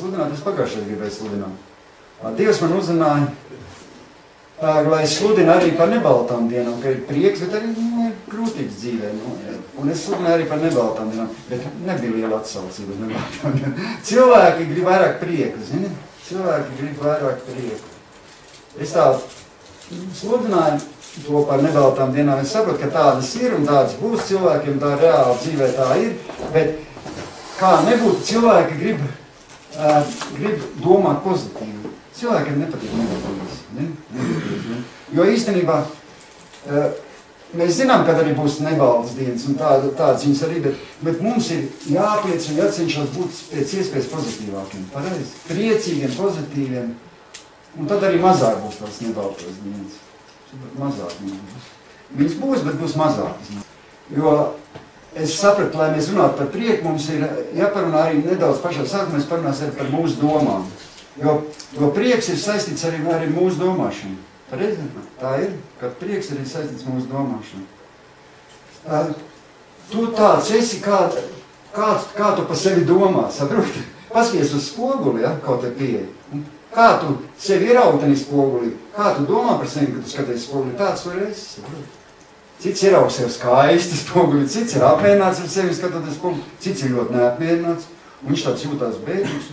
sludināt, es pagājušajā gribēju sludināt. Dievs man uzrunāja, lai es sludinu arī par nebaltām dienām, ka ir prieks, bet arī ir grūtības dzīvē. Un es sludinu arī par nebaltām dienām, bet nebija liela atsaucība uz nebaltām dienām. Cilvēki grib vairāk prieku, zini? Cilvēki grib vairāk prieku. Es tā sludināju to par nebaltām dienām. Es saprotu, ka tādas ir un tādas būs cilvēkiem, tā reāli dzīvē tā ir, bet kā nebūtu, cilvēki grib domāt pozitīvi. Cilvēkiem nepatīk negatīvas. Ne? Jo īstenībā mēs zinām, kad arī būs nebaltas dienas un tādas viņas arī, bet mums ir jāpliec un jācenšas būt pēc iespējas pozitīvākiem, pareizi, priecīgiem, pozitīviem, un tad arī mazāk būs tās nebaltas dienas. Mazāk būs. Viņas būs, bet būs mazākas. Jo es sapratu, lai mēs runātu par prieku, mums ir jāparunā arī nedaudz pašā sākumā, mēs parunāsim arī par mūsu domām. Jo prieks ir saistīts arī mūsu domāšanu. Pareizi? Tā ir, ka prieks arī saistīts mūsu domāšanu. Tu tāds esi, kā tu pa sevi domā, saproti? Paskaties uz spoguli, ja, kaut te pieeja. Kā tu sevi ieraugi spoguli, kā tu domā par sevi, kad tu skaties spoguli, tāds tu esi, saproti? Cits ieraugi sev skaisti spoguli, cits ir apmierināts ar sevi skatoties spoguli, cits ir ļoti neapmierināts, un viņš tāds jūtās bēdīgs.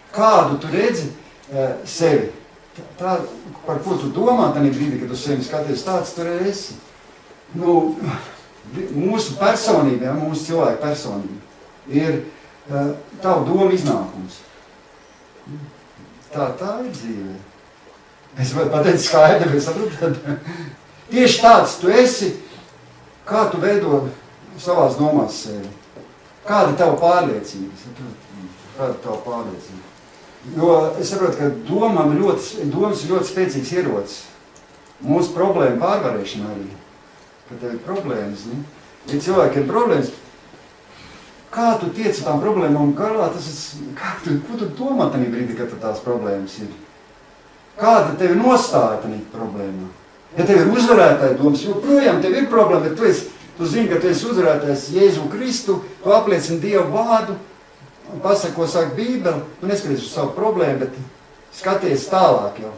Kādu tu redzi sevi, tā, par ko tu domā tādā brīdī, kad tu sevi skaties, tāds tu esi. Mūsu personība, mūsu cilvēka personība ir tavu domu iznākums. Tā ir dzīve. Es varu pateikt skaidri, bet saprotu, tieši tāds tu esi, kā tu veido savās domās sevi. Kāda ir tava pārliecība? Kāda ir tava pārliecība? Jo es saprotu, ka domas ir ļoti spēcīgs ierocis. Mūsu problēma pārvarēšana arī. Kad tev ir problēmas, ne? Ja cilvēki ir problēmas, kā tu tiec tām problēmām galā, ko tu domā tādā brīdī, kad tās problēmas ir? Kāda tev ir nostāja tādā problēmā? Ja tev ir uzvarētāja domas, joprojām tev ir problēma, bet tu zini, ka tu esi uzvarētājs Jēzu Kristu, tu apliecini Dievu vārdu, pasaka, ko saka Bībele, tu neskaties uz savu problēmu, bet skaties tālāk jau.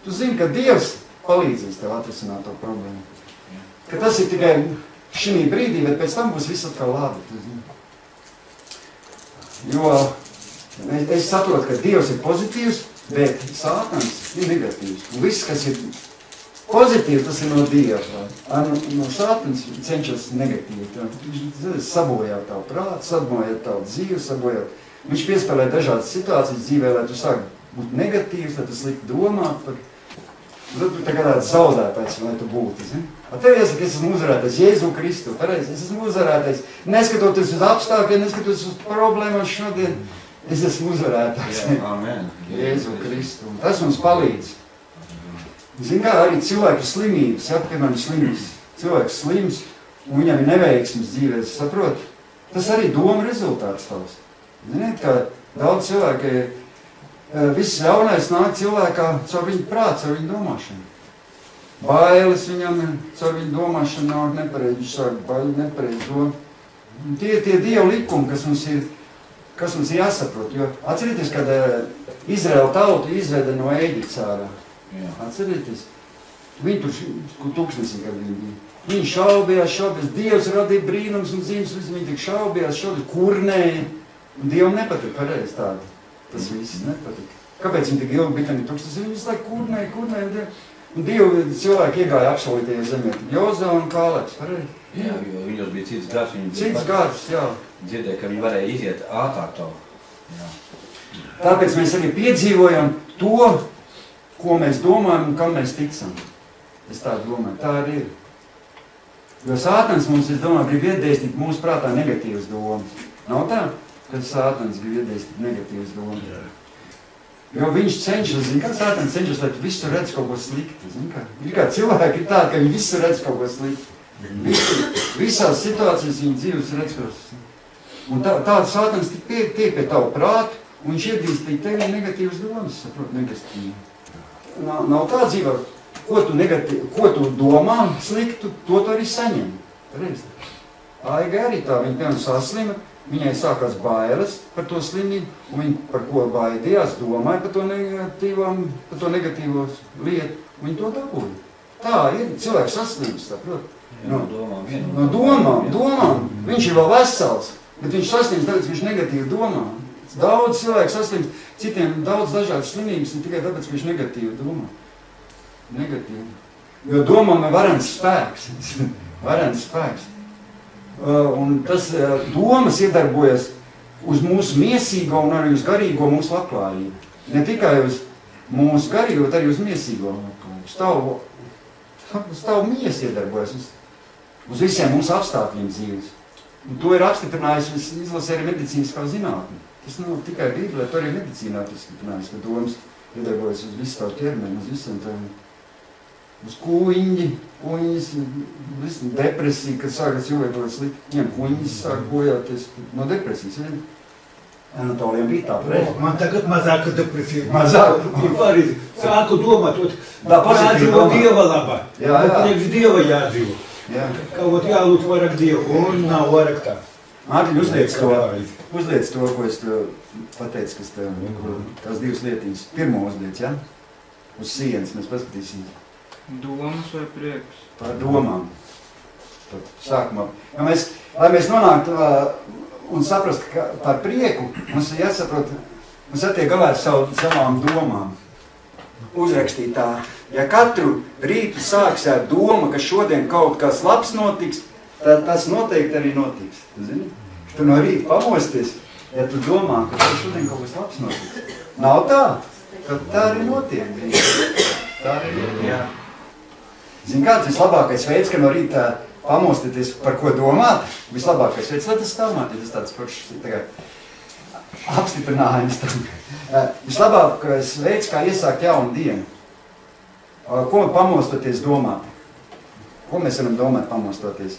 Tu zini, ka Dievs palīdzēs tev atrisināt to problēmu. Ka tas ir tikai šī brīdī, bet pēc tam būs viss atkal labi. Jo es saprotu, ka Dievs ir pozitīvs, bet Sātans ir negatīvs. Un viss, kas ir pozitīvs, tas ir no Dieva. No Sātans cenšas negatīvi. Viņš sabojā tavu prātu, sabojā tavu dzīvi, Viņš piespēlē dažādas situācijas dzīvē, lai tu sāki būt negatīvs, lai tu slikti domāt par... Tad tu tagad tāds zaudētājs, lai tu būtu, zini? Tev jāsaka, es esmu uzvarētājs Jēzu Kristu, pareizi, es esmu uzvarētājs. Neskatoties uz apstākļiem, neskatoties uz problēmām šodien, es esmu uzvarētājs. Amen. Jēzu Kristu. Un tas mums palīdz. Zini kā, arī cilvēku slimības, ja, piemēram slims. Cilvēks slims, un viņam ir neveiksmes dzīvēs, saprot? Tas arī doma rezultāts tavs. Ziniet, kā daudz cilvēki, viss ļaunais nāk cilvēkā caur viņu prātu, caur viņu domāšanu. Bailes viņam ir, caur viņu domāšanu nāk nepareizi, viņš sāk baili nepareizi domu. Tie Dieva likumi, kas mums ir jāsaprot, jo atcerieties, kad Izraela tautu izveda no Ēģiptes ārā. Atcerieties, viņi tur tūkstnesī, kad viņi bija. Viņi šaubījās, Dievs radīja brīnums un zīmes, viņi tik šaubījās, kurnēja. Un Dievam nepatika pareizi tādi. Tas viss nepatika. Kāpēc viņi tik ilgi bija tani tūkstnesī? Viņi visu laiku kurnēja. Un Dievu cilvēki iegāja apsolītajā zemē. Jozua un Kālebs, pareizi? Jā, jo viņos bija cits gars. Cits gars, jā. Dzirdēja, ka viņi varēja iziet ātrāk to. Jā. Tāpēc mēs arī piedzīvojam to, ko mēs domājam un kam mēs ticam. Es tā domāju, tā arī ir. Jo Sātans mums, es domāju, grib iedēstīt mūsu prātā negatīvas domas. Nav tā, ka Sātans grib iedēstīt negatīvas domas. Jo viņš cenšas, zin kā Sātans cenšas, lai tu visu redz kaut ko slikti. Zin kā? Ir kā cilvēki ir tādi, ka viņi visu redz kaut ko slikti. Visās situācijas viņi dzīves redz kaut ko slikti. Un tāda Sātans tiek pie tavu prātu, un viņš iedīstīt tevi negatīvas domas, saprot, negatīvi. Nav tā dzīvē, ko tu domā sliktu, to tu arī saņem. Aigai arī tā, viņa piemēram saslima, viņai sākās bailes par to slimību, un viņa par ko baidījās, domāja par to negatīvo lietu, un viņa to dabūja. Tā ir, cilvēks saslims, saprot? No domām. Viņš ir vēl vesels, bet viņš saslims, tāpēc viņš negatīvi domā. Daudz cilvēku saslims, citiem daudz dažādas slimības, un tikai tāpēc, ka viņš negatīvi domā. Negatīvi. Jo domām ir varens spēks. Varens spēks. Un tas domas iedarbojas uz mūsu miesīgo un arī uz garīgo mūsu labklājību. Ne tikai uz mūsu garīgo, bet arī uz miesīgo. Stāv miesa iedarbojas uz visiem mūsu apstākļiem dzīves. Un to ir apstiprinājusi, izlasē arī medicīniskā zinātne. Tas nav tikai Bībelē, to arī medicīnā apstiprinājusi, ka domas iedarbojas uz visu tavu ķermeni, uz visiem tādiem. Uz kuņas, depresija, kad sākas cilvēkos slikti, viņam kuņas sāk bojāties no depresijas, vien? Anatoliem bija tā reiz. Man tagad mazāka depresija. Mazāk? Sāku domāt, jādzīvo Dieva labā. Jā. Priekš Dieva jādzīvo. Jā. Kaut jālūdz vairāk Dievu, un nav vairāk tā. Mārtiņ, uzliec to, ko es pateicu, kas tās divas lietiņas. Pirmo uzliec, ja? Uz sienas mēs paskatīsim. Domas vai prieks? Par domām. Tad sākumā. Lai mēs nonāktu un saprastu par prieku, mums ir jāsaprot, mums jātiek galā ar savām domām. Uzrakstīt tā, ja katru rītu sāks ar domu, ka šodien kaut kas labs notiks, tad tas noteikti arī notiks. Tu zini? Tu no rīta pamosties, ja tu domā, ka šodien kaut kas labs notiks. Nav tā, ka tā arī notiek. Tā arī notiek. Jā. Zini, kāds vislabākais veids, ka no rīta pamostieties, par ko domāt? Vislabākais veids, lai tas stāvmāt, ja tas tāds foršs apstiprinājums tam. Vislabākais veids, kā iesākt jaunu dienu. Ko pamostoties domāt? Ko mēs varam domāt pamostoties?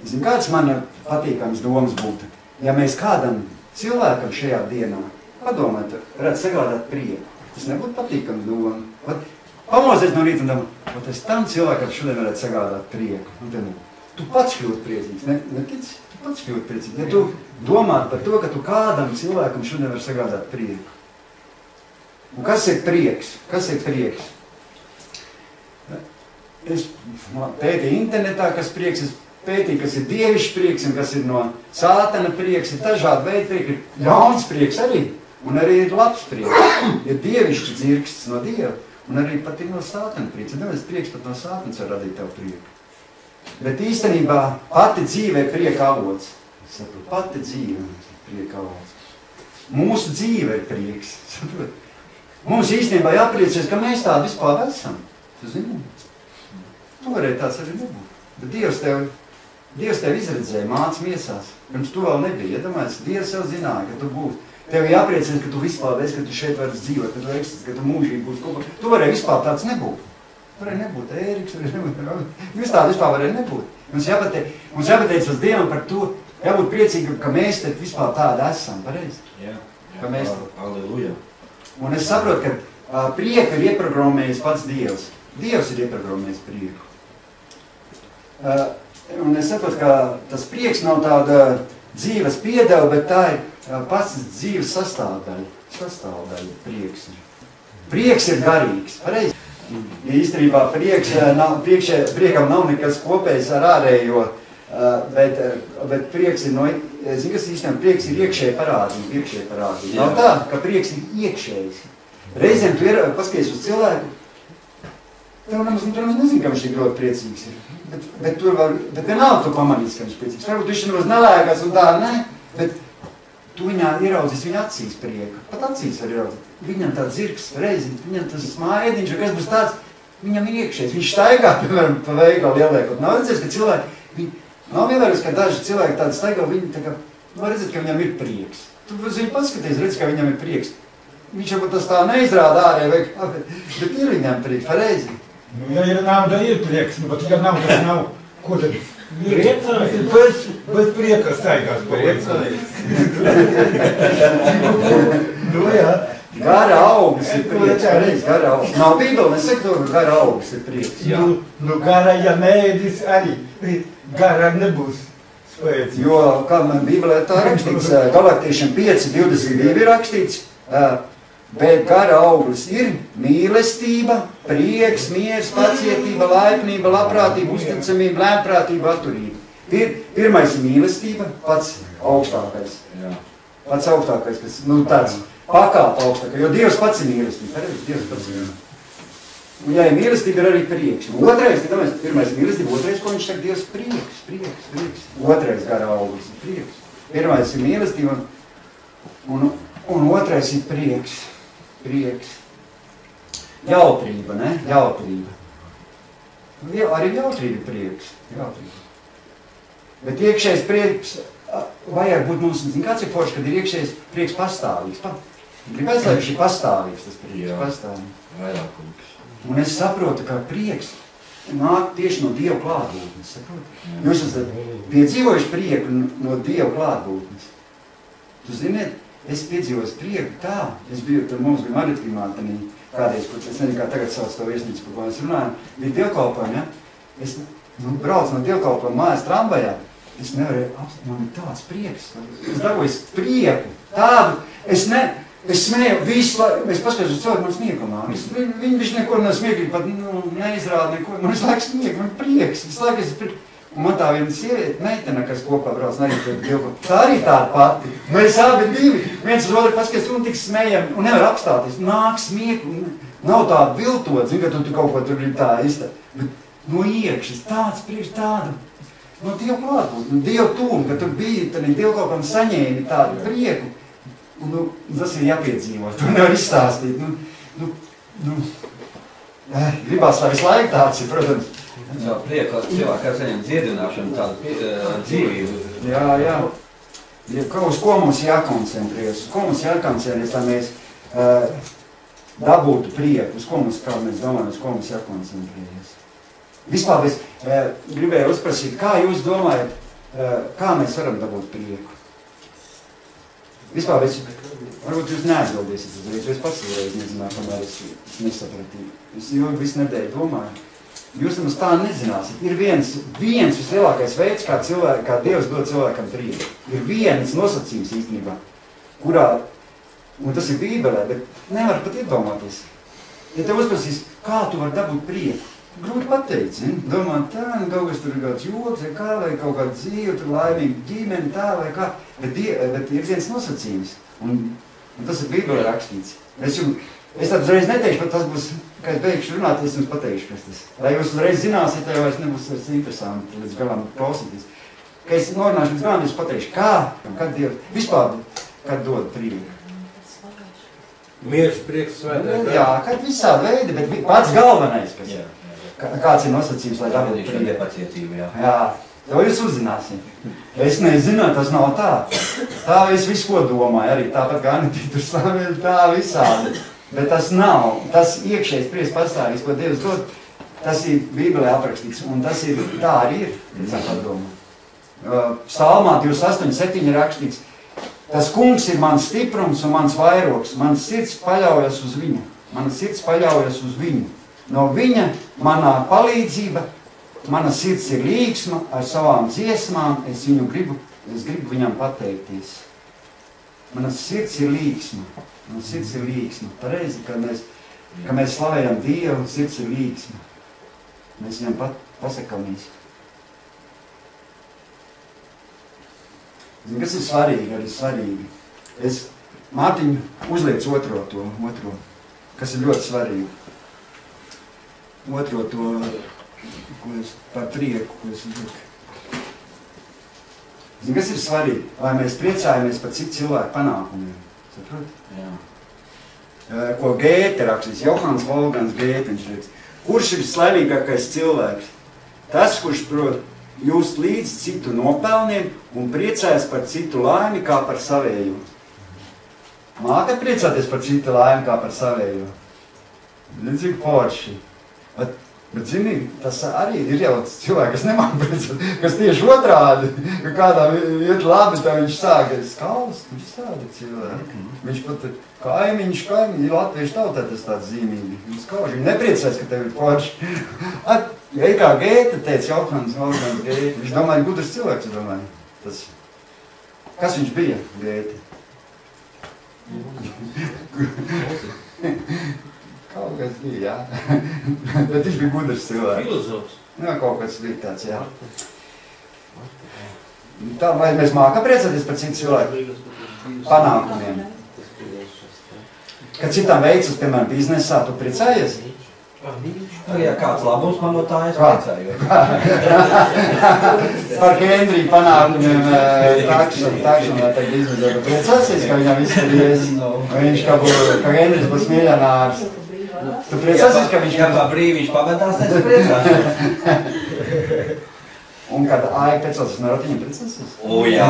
Zini, kāds man patīkams domas būtu? Ja mēs kādam cilvēkam šajā dienā padomātu, varētu sagādāt prieku. Tas nebūtu patīkams doma. Pamosties no rīta un domā, es tam cilvēkam šodien varētu sagādāt prieku. Tu pats kļūt priecīgs, netic? Tu pats kļūt priecīgs. Ja tu domā par to, ka tu kādam cilvēkam šodien var sagādāt prieku. Un kas ir prieks? Kas ir prieks? Es pētīju internetā, kas prieks, es pētīju, kas ir dievišķs prieks un kas ir no sātana prieks. Ir dažādi veidi prieks, ir ļauns prieks arī, un arī ir labs prieks. Ir dievišķs dzirksts no Dieva, un arī pat ir no sātana prieks. Nevis prieks pat no sātanas var radīt tev prieku. Bet īstenībā pati dzīve ir prieka avots. Saprot, pati dzīve ir prieka avots. Mūsu dzīve ir prieks. Saprot. Mums īstenībā jāpriecies, ka mēs tādi vispār esam. Tu zini? Tu varēji tāds arī nebūt. Bet Dievs tev izredzēja māc miesās. Pirms tu vēl nebija. Iedomājies, Dievs jau zināja, ka tu būsi. Tev jāpriecies, ka tu vispār esi, ka tu šeit vari dzīvot, ka tu mūžīgi būsi kopā. Tu varēji vispār tāds nebūt. Varēja nebūt Ēriks, varēja nebūt. Jūs tā vispār varēja nebūt. Mums jāpateic uz Dievam par to, jābūt priecīgam, ka mēs te vispār tādi esam, pareizi? Jā. Alleluja. Un es saprotu, ka prieku ir ieprogrammējis pats Dievs. Dievs ir ieprogrammējis prieku. Un es saprotu, ka tas prieks nav tāda dzīves piedeva, bet tā ir pats dzīves sastāvdaļa prieks. Prieks ir garīgs, pareizi? Īstenībā priekam nav nekas kopējs ar ārējo, bet prieks ir zini, kas īstenībā prieks ir iekšēja parādība. Nav tā, ka prieks ir iekšējs. Reizēm tu paskaties uz cilvēku, tu nezini, ka viņš ir ļoti priecīgs. Bet vienalga tu pamanīsi, ka viņš ir priecīgs. Varbūt viņš nemaz nelēkās un tā, ne, bet tu viņā ieraudzīs viņa acīs prieku. Pat acīs var ieraudzīt. Viņam tāds zirgs reizi, viņam tas smaidiņš, vai kas būs tāds, viņam ir iekšējs. Viņš staigā, piemēram, pa veikalu ieliekot. Nav redzēs, ka cilvēki, nav ievērus, ka daži cilvēki tādi staigā, viņi tā kā, var redzēt, ka viņam ir prieks. Tu viņu paskaties, redz, ka viņam ir prieks. Viņš jau tas tā neizrāda ārē, bet ir viņam prieks, pareizi. Nu, ja ir nauda, ir prieks, bet ja naudas nav, ko tad? Priecājis. Bez prieka staigās. Priecājis. Nu, jā. Gara auglis ir prieks, pareizi, gara auglis. Nav Bībeli, es saku, ka gara auglis ir prieks. Nu, gara, ja neēdis arī, gara nebūs Jo, kā man Bībelē tā rakstīts, Galatiešiem 5:22 ir rakstīts, bet gara auglis ir mīlestība, prieks, miers, pacietība, laipnība, labprātība, uzticamība, lēnprātība, atturība. Pirmais ir mīlestība, pats augstākais. Pats augstākais, kas, tāds pakāpa augstākais, jo Dievs pats ir mīlestība. Dievs pats ir mīlestība. Un, ja ir mīlestība, ir arī prieks. Un otrais, pirmais mīlestība, otrais, ko viņš saka, Dievs prieks. Otrais gara auglis ir prieks. Pirmais ir mīlestība, un otrais ir prieks. Jautrība, ne? Jautrība. Arī jautrība ir prieks. Jautrība. Bet iekšējais prieks, vajag būt mums, kāds ir forši, kad ir iekšējais prieks pastāvīgs. Gribēs, lai viņš ir pastāvīgs, tas prieks, pastāvīgs. Vairākums. Un es saprotu, ka prieks nāk tieši no Dieva klātbūtnes. Jūs esat piedzīvojuši prieku no Dieva klātbūtnes. Jūs ziniet, es piedzīvoju prieku tā. Es biju, tad mums bija Maritimātenī kādreiz, kur es nezinu, kā tagad sauc to viesnīcu, par ko mēs runājam. Bija dievkalpojumi, ja? Es braucu no dievkalpojuma mājās tramvajā. Es nevarēju apstāt, man ir tāds prieks. Es dabūju prieku tādu. Es smēju visu laiku, es paskatījos uz cilvēku, man smieklumā. Viņš neko nav smieklīgi, pat neizrāda neko. Man visu laiku smiekli, man prieks. Visu laiku es prieks. Un man tā viena sieviete, meitene, kas kopā brauc, arī tā arī tāda pati. Mēs abi divi, viens uz otru paskatījos, un tik smējam, un nevar apstāties. Nāk smiekli, nav tāda viltot, zin, ka tu kaut ko tur ir tā iztā. Bet no iekšas tāds prieks, tāda. No Dieva klātbūt, no Dieva tūm, ka tu biji, tad Dieva kaut kam saņēmi tādu prieku. Un, tas ir jāpiedzīvo, to nevar izstāstīt. Gribās tā visu laiku tāds ir, protams. Jā, prieku, cilvēki ar saņem dziedināšanu, tādu dzīvību. Jā. Uz ko mums jākoncentrējas? Uz ko mums jākoncentrējas, lai mēs dabūtu prieku? Uz ko mums, kā mēs domājam, uz ko mums jākoncentrējas? Vispār es gribēju uzprasīt, kā jūs domājat, kā mēs varam dabūt prieku? Vispār, varbūt jūs neatbildēsiet uzreiz, jo es pats uzreiz nezināju, kamēr es nesapratīju. Es jau visu nedēļu domāju. Jūs nemaz tā nezināsiet. Ir viens vislielākais veids, kā Dievs dod cilvēkam prieku. Ir viens nosacījums īstenībā, kurā, un tas ir Bībelē, bet nevar pat iedomāties. Ja tev uzprasīs, kā tu vari dabūt prieku? Grūti pateikt, domāt tā, kaut kas tur ir kāds joks, vai kaut kāda dzīve, tur laimīga ģimene, tā vai kā. Bet ir viens nosacījums, un tas ir Bībelē rakstīts. Es tad uzreiz neteikšu, bet tas būs, kad es beigšu runāt, es jums pateikšu, kas tas. Lai jūs uzreiz zināsiet, jau vairs nebūs interesanti līdz galam klausīties. Kad es norunāšu līdz galam, es pateikšu, kad Dievs, vispār, kad dod prieku. Mieres, prieks, svētē. Jā, kad visādi veidi, bet pats galvenais, kas ir. Kāds ir nosacījums, lai dabūtu prieku? Nepacietība, Jā, to jūs uzzināsiet. Es nezinu, tas nav tā. Tā es visu, ko domāju, arī tāpat kā Anitī tur slavēja, tā visādi. Bet tas nav, tas iekšējais prieks pastāvīgs, ko Dievs dod, tas ir Bībelē aprakstīts, un tas ir, tā arī ir, tā padomā. Psalmā 28:7 rakstīts, tas kungs ir mans stiprums un mans vairogs, mans sirds paļaujas uz viņu. No viņa manā palīdzība, mana sirds ir līgsma ar savām dziesmām, es gribu viņam pateikties. Mana sirds ir līgsma. Pareizi, kad mēs slavējam Dievu, sirds ir līgsma. Mēs viņam pasakamies. Zin, kas ir svarīgi? Es Mārtiņu uzliecu otro, kas ir ļoti svarīgi. Otro to, par prieku, ko es uzliku. Zin, kas ir svarīgi? Lai mēs priecājamies par citu cilvēku panākumiem. Saprot? Jā. Ko Gēte rakstīs, Johans Wolfgangs Gēte, viņš rakstīs. Kurš ir slaimīgākais cilvēks? Tas, kurš prot just līdz citu nopelniem un priecājas par citu laimi kā par savējo. Mākat priecāties par citu laimi kā par savējo? Cik forši. Bet zini, tas arī ir jau cilvēki, kas nemāk priecāt, kas tieši otrādi, ka kādām iet labi, tā viņš sāk, skals, visādi cilvēki. Viņš pat kaimiņš, latviešu tautā tas tāds zīmīgi. Viņš skauž, viņi nepriecājas, ka tev ir forši. Ja kā Gēte teica, Johans Wolfgangs Gēte, viņš domāja, gudrs cilvēks, domāja. Tas, kas viņš bija, Gēti? Kaut kas bija, jā. Bet viņš bija gudrs cilvēks. Filozofs. Jā, kaut kas bija tāds, jā. Tā, vai mēs mākam priecāties par citu cilvēku panākumiem? Kad citam veicas, piemēram, biznesā, tu priecājies? Ja kāds labums man no tā es priecājos. Par Kendriju panākumiem takšanā tā biznesā. Tu priecāsies, ka viņam izskaties? Vai viņš ka Kendrijs būs miljonārs? Tu priecāsies, ka viņš... Ja pa brīvi viņš pagadās, tad es priecāšos. Un kad Aija pēcās no ratiņiem priecāsies? O, jā.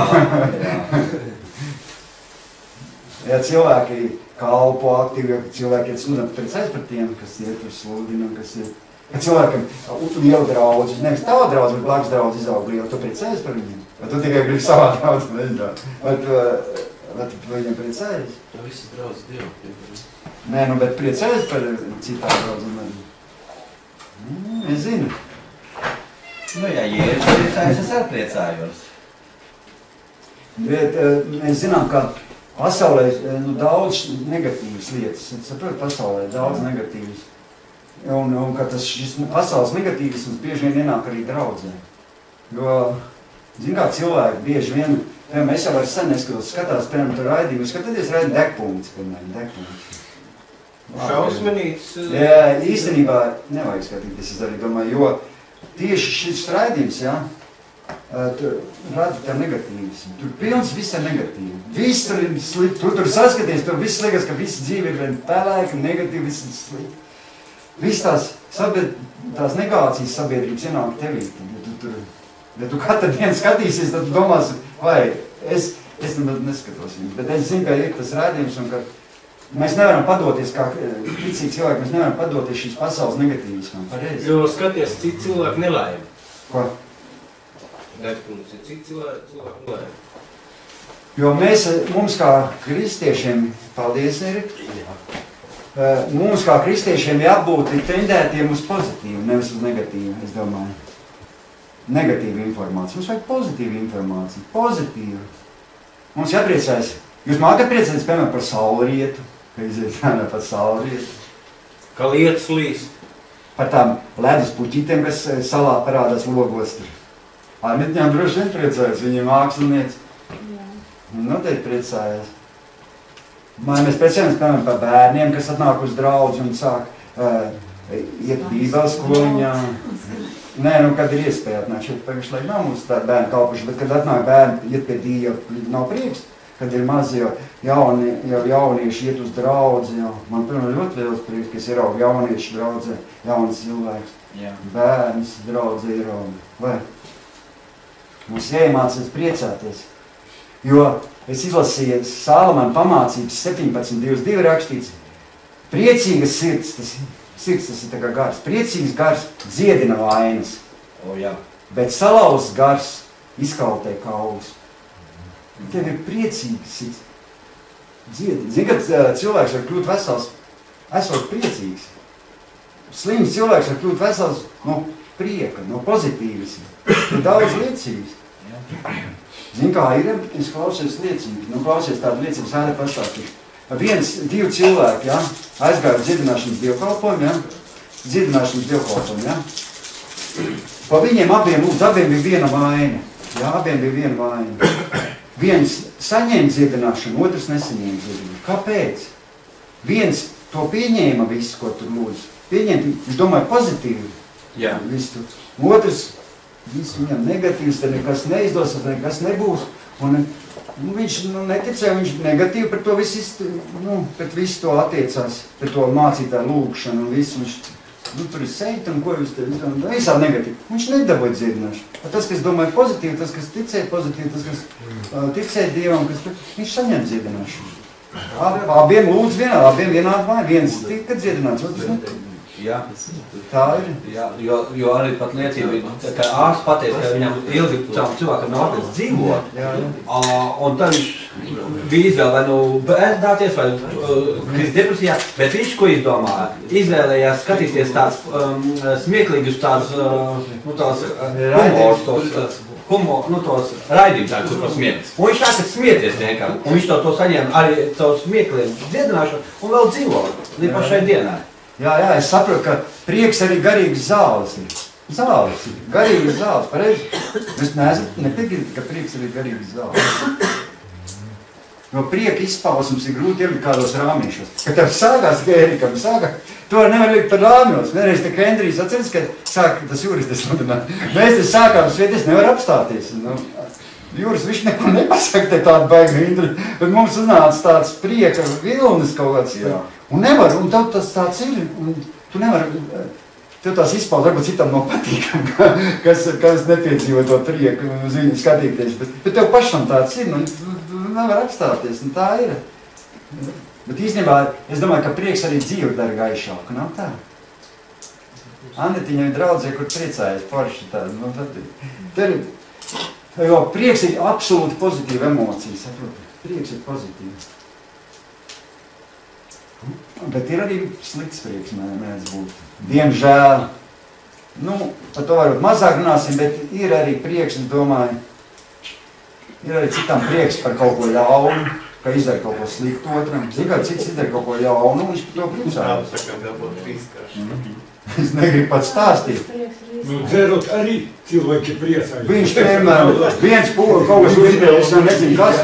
Ja cilvēki kalpo aktīvi, cilvēki iet sludināt, priecājas par tiem, kas iet uz sludinu, kas ir... Kad cilvēkam liela draudzi, nevis tava draudzi, bet blakus draudzi izaug liela, tu priecājas par viņiem? Vai tu tikai gribi savā draudzi neļināt? Vai tu viņiem priecājas? Tā visas draudzes Dievam. Nē, nu, bet priecājas par citām draudzēm arī. Es zinu. Nu, ja Jēzus priecājas, es arī priecājos. Bet mēs zinām, ka pasaulē daudz negatīvas lietas. Es saprotu, pasaulē daudz negatīvas. Un ka šis pasaules negatīvisms bieži vien ienāk arī draudzē. Jo, zin kā cilvēki bieži vien, mēs jau ar sen skatās, piemēram, tur raidījumu, skatāties raidījumu Degpunkts, piemēram, Degpunkts. Šausmenīts. Jā, īstenībā nevajag skatīties, es arī domāju, jo tieši šis raidījums, jā, tur rada tā negatīvismu. Tur pilns viss ir negatīvi. Viss tur ir slikti. Tur saskaties, tur viss liekas, ka viss dzīve ir pelēka, negatīvi, viss ir slikti. Viss tās negācijas sabiedrības ienāk tevī. Ja tu katru dienu skatīsies, tad tu domāsi, vai es neskatos viņus. Bet es zinu, ka ir tas raidījums un ka mēs nevaram padoties, kā ticīgi cilvēki, mēs nevaram padoties šīs pasaules negatīvismam. Pareizi. Jo skaties, citi cilvēki nelaimi. Ko? Degpunkts ir citi cilvēki nelaimi. Jo mums kā kristiešiem, paldies, Erik, mums kā kristiešiem jābūt tendētiem uz pozitīvu, nevis uz negatīvu, es domāju. Negatīva informācija. Mums vajag pozitīva informācija. Pozitīva. Mums jāpriecājas. Jūs mākat priecāties, piemēram, par saulrietu. Ka iziet par saulrietu. Kā lietas līst. Par tām ledus puķītēm, kas salā parādās logos tur. Armitņām droši vien priecājas. Viņi ir mākslinieci. Viņi noteikti priecājas. Mēs priecājamies, piemēram, par bērniem, kas atnāk uz draudzi un sāk iet bībeles skoliņā. Nē, nu, kad ir iespēja atnāk šeit, pagašlaik nav mums tādi bērni kalpuši, bet kad atnāk bērni, iet pie Dieva, nav prieks, kad ir mazi jau jaunieši iet uz draudzi, jau. Man, piemēram, ļoti liels prieks, ka es ieraugu jauniešu draudzē, jaunas cilvēks, bērns draudzē ieraugu. Vai? Mums jāiemācās priecāties, jo es izlasīju Salamana pamācības 17.22 rakstīts, priecīgas sirds, tas ir tā kā gars. Priecīgs gars dziedina vainas, bet salauzts gars izkautē kaulus. Tev ir priecīgs sirds. Zini, kad cilvēks var kļūt vesels, esot priecīgs. Slims cilvēks var kļūt vesels no prieka, no pozitīvisma. Ir daudz liecības. Zini, kā ir, es klausies liecības. Klausies tādu liecības, ēda pastāstīšu. Divi cilvēki, ja, aizgāja dziedināšanas dievkalpojumu, ja. Pa viņiem abiem bija viena vaina, ja, abiem bija viena vaina. Viens saņēma dziedināšanu, otrs nesaņēma dziedināšanu. Kāpēc? Viens to pieņēma visu, ko tur lūdzu. Viņš domāja pozitīvi. Jā. Visu. Otrs, viss viņam negatīvs, tad nekas neizdosies, nekas nebūs. Un viņš neticēja, viņš negatīvi par to pret visu to attiecās, pret to mācītāju lūgšanu un visu. Viņš, tur ir seitam, ko jūs te visā negatīvi. Viņš nedabūja dziedināšanu. Tas, kas domāja pozitīvi, tas, kas ticēja pozitīvi, tas, kas ticēja Dievam, viņš saņem dziedināšanu. Abiem lūdz vienādi, abiem vienādi vai viens tika dziedināts, otrs ne. Jā. Tā ir. Jā, jo arī pat liecība, ka ārsts pateica, ka viņam ilgi cilvēkam nākas dzīvot, un tad viņš bija izvēle vai nu bērndāties vai krist depresijā, bet viņš ko izdomāja? Izvēlējās skatīties tāds smieklīgus tādus humors, tos humor, nu tos raidījumus, kur par smieku. Un viņš sāka smieties vienkārši. Un viņš to saņēma arī caur smiekliem dziedināšanu un vēl dzīvo līdz pašai dienai. Jā, es saprotu, ka prieks arī garīgs zāles ir. Zāles ir, garīgas zāles, pareizi. Es nepiekrītu, ka prieks arī garīgas zāles. Jo prieka izpausums ir grūti ielikt kādos rāmīšos. Kad tev sākās, ka Erikam to nevar likt par rāmjos. Vienreiz te Kendrijs atceries, ka sāk tas juristis sludināt. Mēs te sākām svieties, nevar apstāties. Nu, Jūras, viņš neko nepasaka te tādu baigi indri, bet mums uznāca tāds prieka vilnis kaut kāds. Un nevar, un tev tas tāds ir, un tu nevar, tev tās izpaud, varbūt citam no patīkam, kas nepiedzīvo to prieku uz viņu skatīties, bet tev pašam tāds ir, nu, nevar apstāties, un tā ir. Bet īstenībā, es domāju, ka prieks arī dzīvi dara gaišāku, nav tā? Anetiņa ir draudzē, kur priecājas forši tāda, nu, tad jo prieks ir absolūti pozitīva emocija, saproti? Prieks ir pozitīvs. Bet ir arī slikts prieks, mēdz būt. Diemžēl, nu, par to varbūt mazāk runāsim, bet ir arī prieks, es domāju, ir arī citam prieks par kaut ko ļaunu, ka izdara kaut ko sliktu otram. Zin, kā cits izdara kaut ko ļaunu, viņš par to priecājas. Es negribu pat stāstīt. Nu, dzerot arī cilvēki priecājas. Viņš, piemēram, viens kaut kas uzbēl, es nezinu, kas,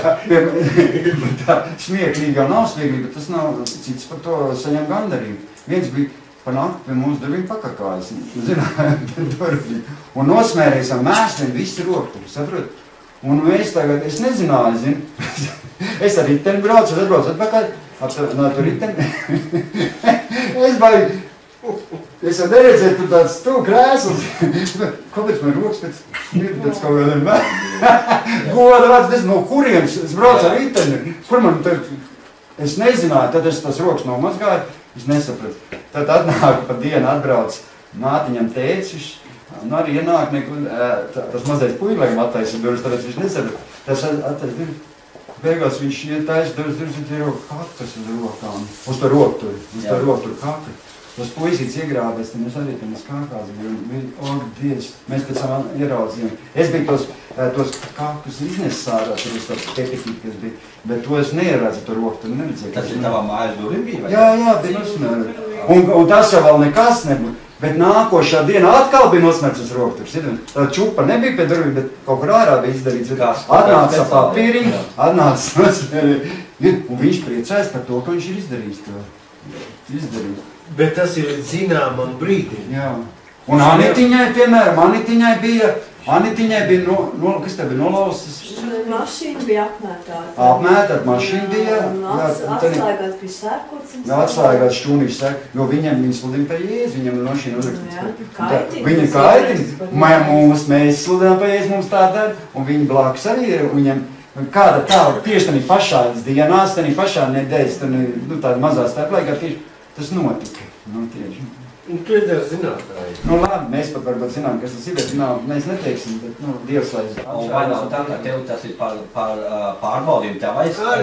tā smieklīgā nav smieklīga, bet tas nav cits par to saņem gandarību. Viens bija pa nakti pie mums devīm pakakājas, un nosmērējis ar mēsniem visi roktu, saprot? Un mēs tagad, es nezināju, zinu, es ar riteni braucu, atpakaļ, no tur riteni, es baigi, es jau neredzēju, tur tāds stūk krēsls. Kāpēc man rokas pēc smirdi pēc kaut kādiem goda vārds, nezinu, no kurienes es braucu ar riteni. Kur man tur, es nezināju, tad es tas rokas nomazgāju, es nesapratu. Tad atnāk pa dienu atbrauc mātiņam tēcis, un arī ienāk nekur, tas mazais puļējum attaisa durvis, tāpēc viņš nesapratu. Tas attaisa durvis. Beigās viņš iet taisa durvis, un tie ir kaktas uz rokām. Uz to roku tur kaktas. Tas puisīts iegrābēs, tad mēs arī tam skākās bija, Dievs, mēs pēc tam ieraudzījām. Es biju tos kākus iznesis ārā, tur uz tāds pepikīt, kas bija, bet to es neieredzu, to roku, tur neredzēju. Tas ir tavā mājas durvim bija, vai? Jā, bija nosmērts. Un tas jau vēl nekas nebūtu, bet nākošā dienā atkal bija nosmērts uz roku. Tā čupa nebija pie durvīm, bet kaut kur ārā bija izdarīts. Atnāca papīrī, atnāca nosmērts, un viņš priecājas par to, ka viņš ir izdarījis to. Bet tas ir līdz zināmam brīdim. Jā. Un Anitiņai, piemēram, Anitiņai bija, kas te bija nolaustas? Mašīna bija apmētāta. Apmētāta mašīna bija. Atslēgāts bija sērkots. Atslēgāts šķūnīši sērkots, jo viņam sludina par Jēzu, viņam no mašīna uzrakstīts. Viņa kaitina, mēs sludinām par Jēzu, mums tā dara, un viņi blakus arī ir, viņam kāda tā, tieši tādā pašā dienās, tādā pašā nedēļas, tāda mazā starplaikā tieši tas notika. Nu, tieši. Un tu iedara zinātāji. Nu, labi, mēs pat varbūt zinām, kas tas ir, bet mēs neteiksim, bet, Dievs lai Un vai nav tā, ka tev tas ir par pārbaudījumu tev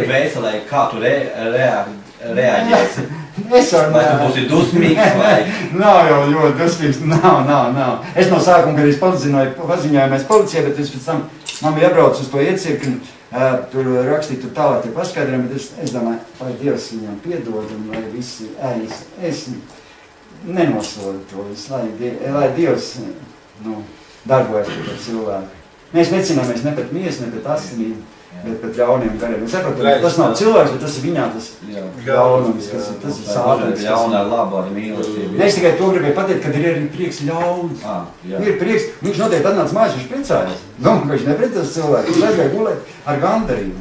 vēselē, kā tu reaģēsi? Es varu Vai tu būsi dusmīgs, vai? Nav jau ļoti dusmīgs, nav. Es no sākuma, kad es paziņojāmies policijai, bet es pēc tam, man bija jābrauc uz to iecirkni, tur rakstīt, tur tālāk tie paskaidrojumi, bet es domāju, lai Dievs viņam piedod un lai visi, es nenosodu to visu, lai Dievs darbojas pret cilvēku. Mēs necīnāmies ne pret miesu, ne pret asinīm, bet pret ļauniem gariem. Es saprotu, tas nav cilvēks, bet tas ir viņā tas ļaunums, tas ir sātans. Ļaunā labu ar mīlestību. Es tikai to gribēju pateikt, kad ir arī prieks ļauns. Ir prieks, viņš noteikti atnāca mājās, viņš priecājas. Domāju, ka viņš nepriecās cilvēku, viņš aizgāja gulēt ar gandarību.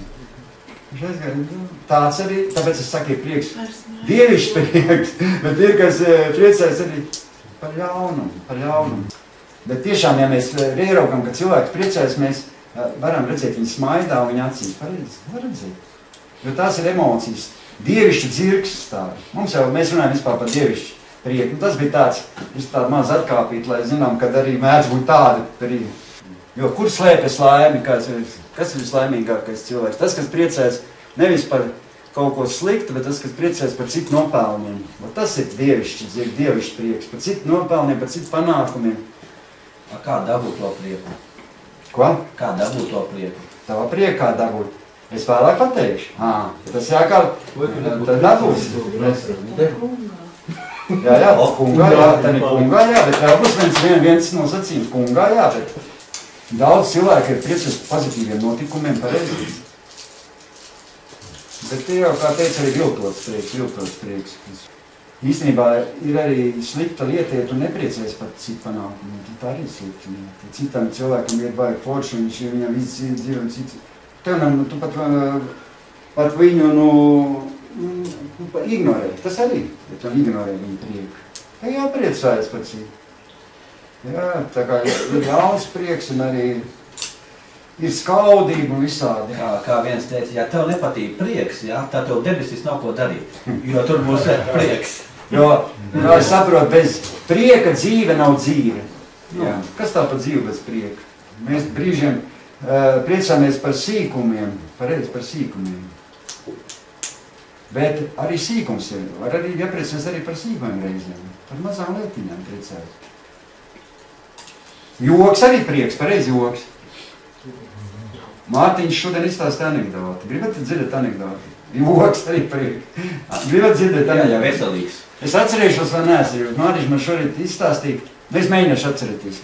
Tāds arī, tāpēc es saku, ir prieks, dievišķs prieks, bet ir, kas priecājas arī par ļaunumu. Bet tiešām, ja mēs ieraugam, ka cilvēks priecājas, mēs varam redzēt viņa smaidā un viņa acīs. Pareizi, var redzēt. Jo tās ir emocijas. Dievišķi dzirkstas tādi. Mums jau, mēs runājam vispār par dievišķi prieku. Tas bija tāds maz atkāpīt, lai zinām, kad arī mēdz būt tādi prieku. Jo kur slēpjas laimi, kas ir vislaimīgākais cilvēks? Tas, kas priecājas nevis par kaut ko sliktu, bet tas, kas priecājas par citu nopelniem. Tas ir dievišķi prieks. Par citu nopelniem, par citu panākumiem. Kā dabūt to prieku? Ko? Kā dabūt to prieku? Tava prieku kā dabūt? Es vēlāk pateikšu. Tas jākal, tad dabūs. Jā, kungā, jā, tad ir kungā, jā, bet vēl būs viens nosacījums. Kungā, jā, bet daudz cilvēku ir priecas pozitīviem notikumiem pareizi. Bet tie jau, kā teica, arī viltots prieks. Īstenībā ir arī slikta lieta, ja tu nepriecies par citu panākumu. Tā arī ir slikta lieta. Citam cilvēkam ir vajag forši, viņam viss dzīve un cits. Tev tu pat viņu, ignorē. Tas arī, ja tu ignorē viņu prieku. Tā jāpriecājas par citu. Jā, tā kā ir jauns prieks un arī ir skaudība un visādi. Jā, kā viens teica, ja tev nepatīk prieks, jā, tā tev debesis nav ko darīt, jo tur būs prieks. Jo, kā es saprotu, bez prieka dzīve nav dzīve. Kas tā pa dzīve bez prieka? Mēs brīžiem priecāmies par sīkumiem, pareizi par sīkumiem. Bet arī sīkums ir. Var arī iepriecāties arī par sīkumiem reizēm. Par mazām lietiņām priecājas. Joks arī prieks, pareizi joks. Mārtiņš šodien izstāsta anekdoti. Gribat dzirdēt anekdoti? Joks arī prieks. Gribat dzirdēt anekdoti? Jā, veselīgs. Es atcerēšos, vai neatcerējos. Mārtiņš man šorīt izstāstīja. Es mēģināšu atcerēties.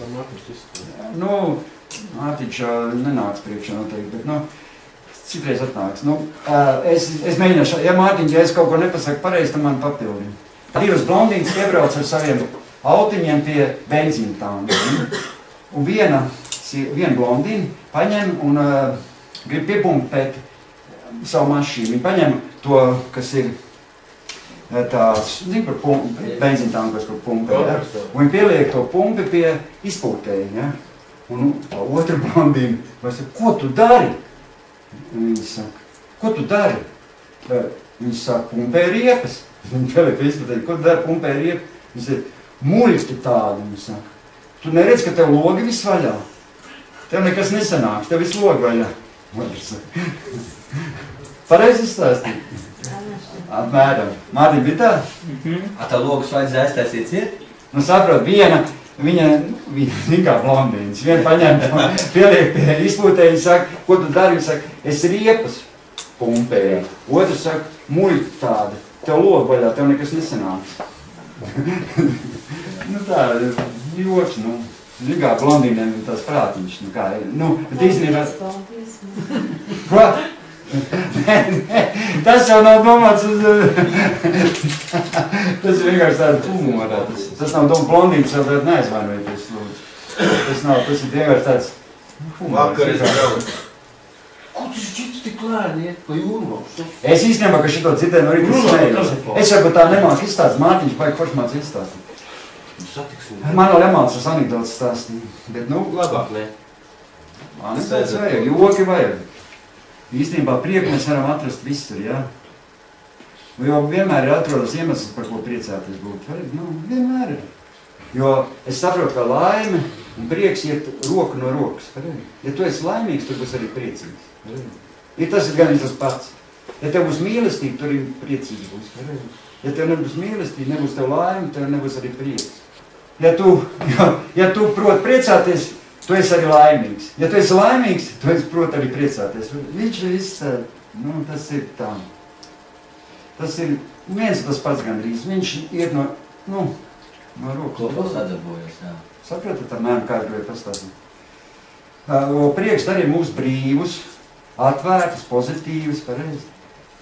Mārtiņš nenāks priekšā noteikti, bet, citreiz atnāks. Es mēģināšu, ja Mārtiņš, ja es kaut ko nepasaku pareizi, tad man papildina. Divas blondīnas iebrauc ar saviem autiņiem pie benzīntāna. Un viena blondīna paņem un grib piepumpēt savu mašīnu. Viņa paņem to, kas ir tās, zin, par benzīntānu, kas kur pumpē, ja? Un viņa pieliek to pumpi pie izpūtēja, ja? Un tā otra blondīna, vai saka, ko tu dari? Un viņa saka, ko tu dari? Viņa saka, pumpē riepas. Viņa pieliek pie izpūtēja, ko tu dari, pumpē riepas? Viņa saka, muļķi tādi, viņa saka. Tu neredz, ka tev logi viss vaļā. Tev nekas nesanāks, tev viss logi vaļā. Pareizi izstāstīt? Apmēram. Mārtiņ bija tā? Tā logus vajadzēja aiztaisīt ciet? Saprot, viņa zin kā blondīnas. Viena paņem, pieliek pie izpūtēja, viņa saka, ko tu dari? Viņa saka, es riepas pumpēju. Otrs saka, muļķi tāda. Tev logi vaļā, tev nekas nesanāks. Tā, joks, zin kā blondīniem ir tās prātiņš. Bet īstenībā... Ko? Tas jau nav domāts uz... Tas ir vienkārši tāda humorā. Tas nav doma blondīns, jau tāda neaizvainojoties, lūdzu. Tas ir vienkārši tāds humors. Vakar es braucu. Ko tu šķits tik lēni iet pa jūrmā? Es īstenībā, ka šito dzirdēju no rīta smējos. Es jau tā nemāk izstāst, Mārtiņš vajag forši māc izstāstīt. Man vēl nemāc uz anekdotas stāstīt. Bet, labāk, ne. Anekdotas vajag, joki vajag. Īstenībā prieku mēs varam atrast visur, jā. Jo vienmēr ir atrodas iemesls, par ko priecāties būt. Vienmēr ir. Jo es saprotu, ka laime un prieks iet roku no rokas. Ja tu esi laimīgs, tur būs arī priecīgs. Tas ir gan tas pats. Ja tev būs mīlestība, tur ir priecīgs būs. Ja tev nebūs mīlestība, nebūs tev laime, tev nebūs arī prieks. Ja tu prot priecāties, tu esi arī laimīgs. Ja tu esi laimīgs, tu esi prot arī priecāties. Viņš ir izstādi, tas ir tā. Tas ir viens tas pats gandrīz. Viņš iet no rokas. Ko tu sadarbojas, jā. Saprotat, ar mēm kā gribēju pastāstīt. Prieks arī mūs brīvus, atvērtus, pozitīvus, pareizi.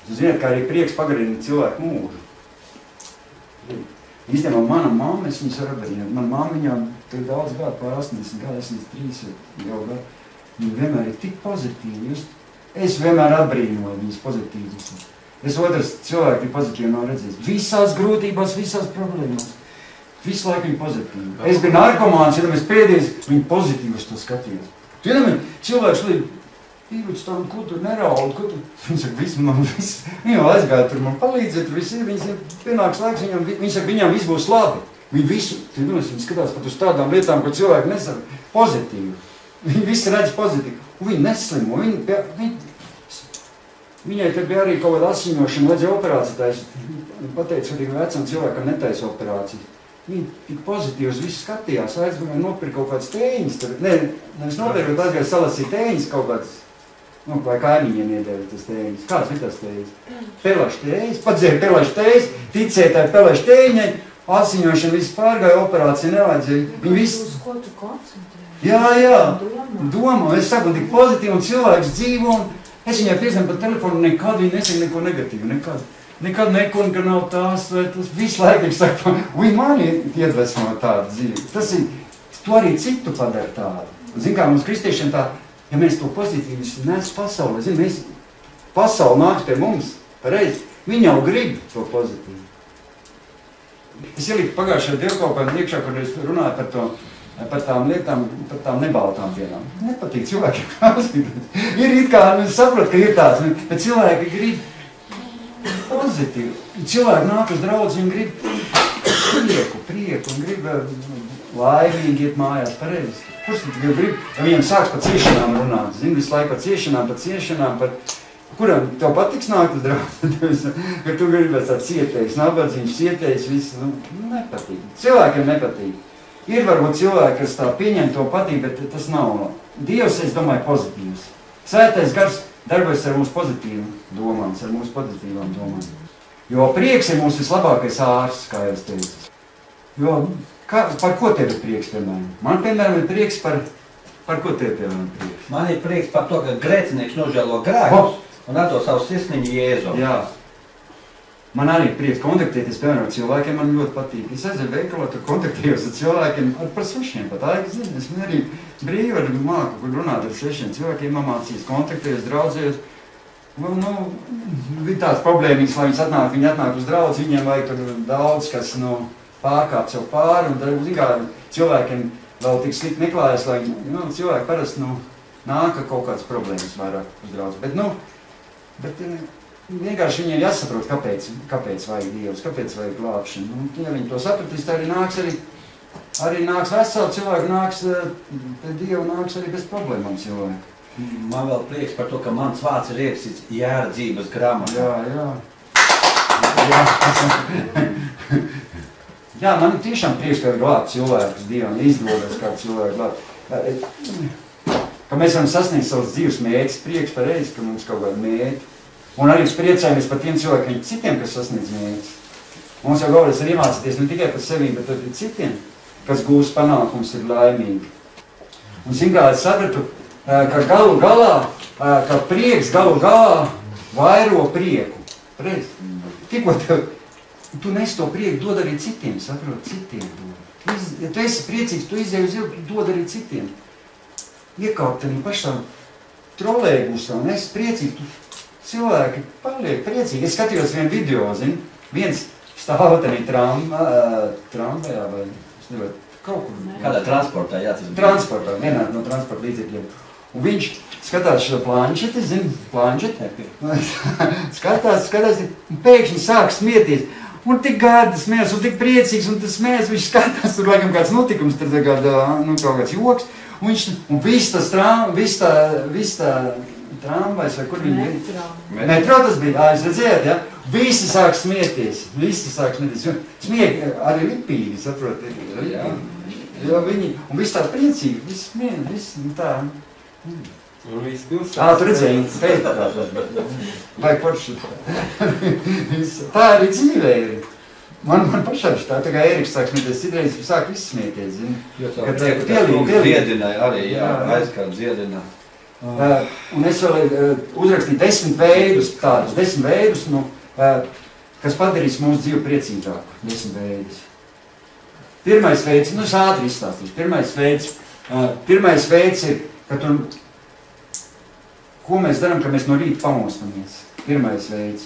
Jūs zināt, kā arī prieks pagarina cilvēku mūžu. Īstenībā mana mamma, es viņas varu atdarīt. Mana mamma viņām ir daudz gadu, pār 80 gadu, 83 jau gadu. Viņa vienmēr ir tik pozitīva. Es vienmēr atbrīnoju viņas pozitīvas. Es otrs cilvēki ir pozitīvi nav redzējis. Visās grūtībās, visās problēmās. Visu laiku viņa pozitīva. Es biju narkomāns, ja es pēdējais, viņa pozitīvi uz to skatījos. Tu vienam cilvēks līdz Īruts tam, ko tu neraudi, ko tu... Viņa saka, viss. Viņa jau aizgāja tur, man palīdzēt, tur viss ir. Viņa pienāks laiks, viņa saka, viņam viss būs labi. Viņa visu, viņa skatās pat uz tādām lietām, ko cilvēki nesaka pozitīvi. Viņa visu redz pozitīvi. Un viņa neslimo, viņai te bija arī kaut kāda asiņošana, vajadzēja operāciju taisīt. Pateica, ka vecam cilvēkam netaisa operāciju. Viņi tik pozitīvs visu skatījās, aizgāja nopirka kaut kāds tēņas. Nevis nopirka, bet aizgāja salasīt tēņas kaut kāds, vai kaimiņiem iedēļ tas tēņas. Kāds bija tas tēņas? Pelašu tēņas, padzēja pelašu tēņas, ticēja tai pelašu tēņai, asiņošana viss pārgāja, operācija nevajadzēja. Viņi viss... Uz ko tu koncentrēji? Jā, domā. Es saku, tik pozitīvi un cilvēks dzīvo, un es viņai piezinu pa telefonu, nekad viņa nesaka neko negatīvu, nekad neko, ka nav tās, vai tas visu laiku viņš saka, uj, mani iedvesmo tādu dzīvi. Tas ir, tu arī citu padara tādu. Zin kā, mums kristiešiem tā, ja mēs to pozitīvi nes pasaulē, zin, mēs, pasauli nāk pie mums, pareizi, viņi jau grib to pozitīvu. Es ieliku pagājušajā dievkalpojumā iekšā, kur es runāju par tām lietām, par tām nebaltām dienām. Nepatīk cilvēkiem klausīties. Ir it kā, es saprotu, ka ir tāds, bet cilvēki grib pozitīvi. Cilvēki nāk uz draudzi un grib prieku un grib laimīgi iet mājās pareizi. Kurš tad grib? Ja viņiem sāks par ciešanām runāt, zini, visu laiku par ciešanām, kuram tev patiks nākt uz draudzi, ka tu gribēs tāds cietējs, nabadzīgs, cietējs, viss, nepatīk. Cilvēkiem nepatīk. Ir varbūt cilvēki, kas tā pieņem to patīk, bet tas nav. Dievs, es domāju, pozitīvs. Svētais gars darbojas ar mūsu pozitīvām domām, Jo prieks ir mūsu vislabākais ārsts, kā jau es teicu. Jo, par ko tev ir prieks, piemēram? Man, piemēram, ir prieks par ko tev, piemēram, prieks? Man ir prieks par to, ka grēcinieks nožēlo grēkus un atdod savu sirsniņu Jēzu. Jā. Man arī ir prieks kontaktēties, piemēram, ar cilvēkiem, man ļoti patīk. Es aizēju veikalā, tur kontaktējos ar cilvēkiem, par svešiem pat. Es arī brīvi ar māku, kur runāt ar svešiem cilvēkiem, mācījos, kontaktējos, draudzējos. Bija tāds problēmīgs, lai viņi atnāk uz draudzi, viņiem vajag tur daudz, kas pārkāp sev pāri, un kā, cilvēkiem vēl tik slikti neklājas, lai cilvēki parasti nāk kaut kādas problēmas vairāk uz draudzi. Bet vienkārši viņiem jāsaprot, kāpēc vajag Dievs, kāpēc vajag glābšanu. Ja viņi to sapratīs, tā arī nāks veseli cilvēki, nāks pie Dieva, nāks arī bez problēmām cilvēki. Man vēl prieks par to, ka mans vārds ir ierakstīts Jēra dzīves grāmatā. Jā, man ir tiešām prieks, ka glābt cilvēkus Dievam, izdodas kādu cilvēku glābt. Ka mēs varam sasniegt savus dzīves mērķus, prieks pareizi, ka mums kaut kādu mērķi. Un arī priecājamies par tiem cilvēkiem citiem, kas sasniedz mērķus. Mums jau galvenais ir iemācīties ne tikai par sevi, bet arī citiem, kas gūst panākums, ir laimīgi. Un zin kā, es sapratu, ka galu galā, ka prieks galu galā vairo prieku. Tikko tu nes to prieku, dod arī citiem, saprot, citiem dod. Ja tu esi priecīgs, tu izdevi uz ielu, tu dod arī citiem. Iekāpt arī pašām trolēbusā, un esi priecīgs, cilvēki paliek priecīgi. Es skatījos vienu video, viens stāv tādā tramvajā vai, es nevaru, kaut kur. Kādā transportā, jā, tas ir. Transportā, vienā no transporta līdzekļiem. Un viņš skatās šo planšeti, skatās, un pēkšņi sāk smieties. Un tik gārdi smējas, un tik priecīgs, un tas smējas, viņš skatās, tur laikam kāds notikums, tur kaut kāds joks. Un viss tā tramvajs, vai kur viņi bija? Metro tas bija, es redzēju, ja? Visi sāk smieties. Smiek arī lipīgi, saprot? Jo viņi, un viss tā priecīgi, viss smieja, viss tā. Un viss pilsētas. Tu redzēji, Facebookā. Vai porši. Tā arī dzīvē ir. Man pašām tā kā Eriks sāk smieties, citreiz sāk viss smieties, zini. Jo tā dziedināja arī, jā, aizkārt dziedināja. Un es vēl uzrakstīju 10 veidus, kas padarīs mūsu dzīvi priecīgāku. 10 veidus. Pirmais veids, es ātri izstāstīšu. Pirmais veids ir, ka ko mēs darām, ka mēs no rīta pamostamies. Pirmais veids.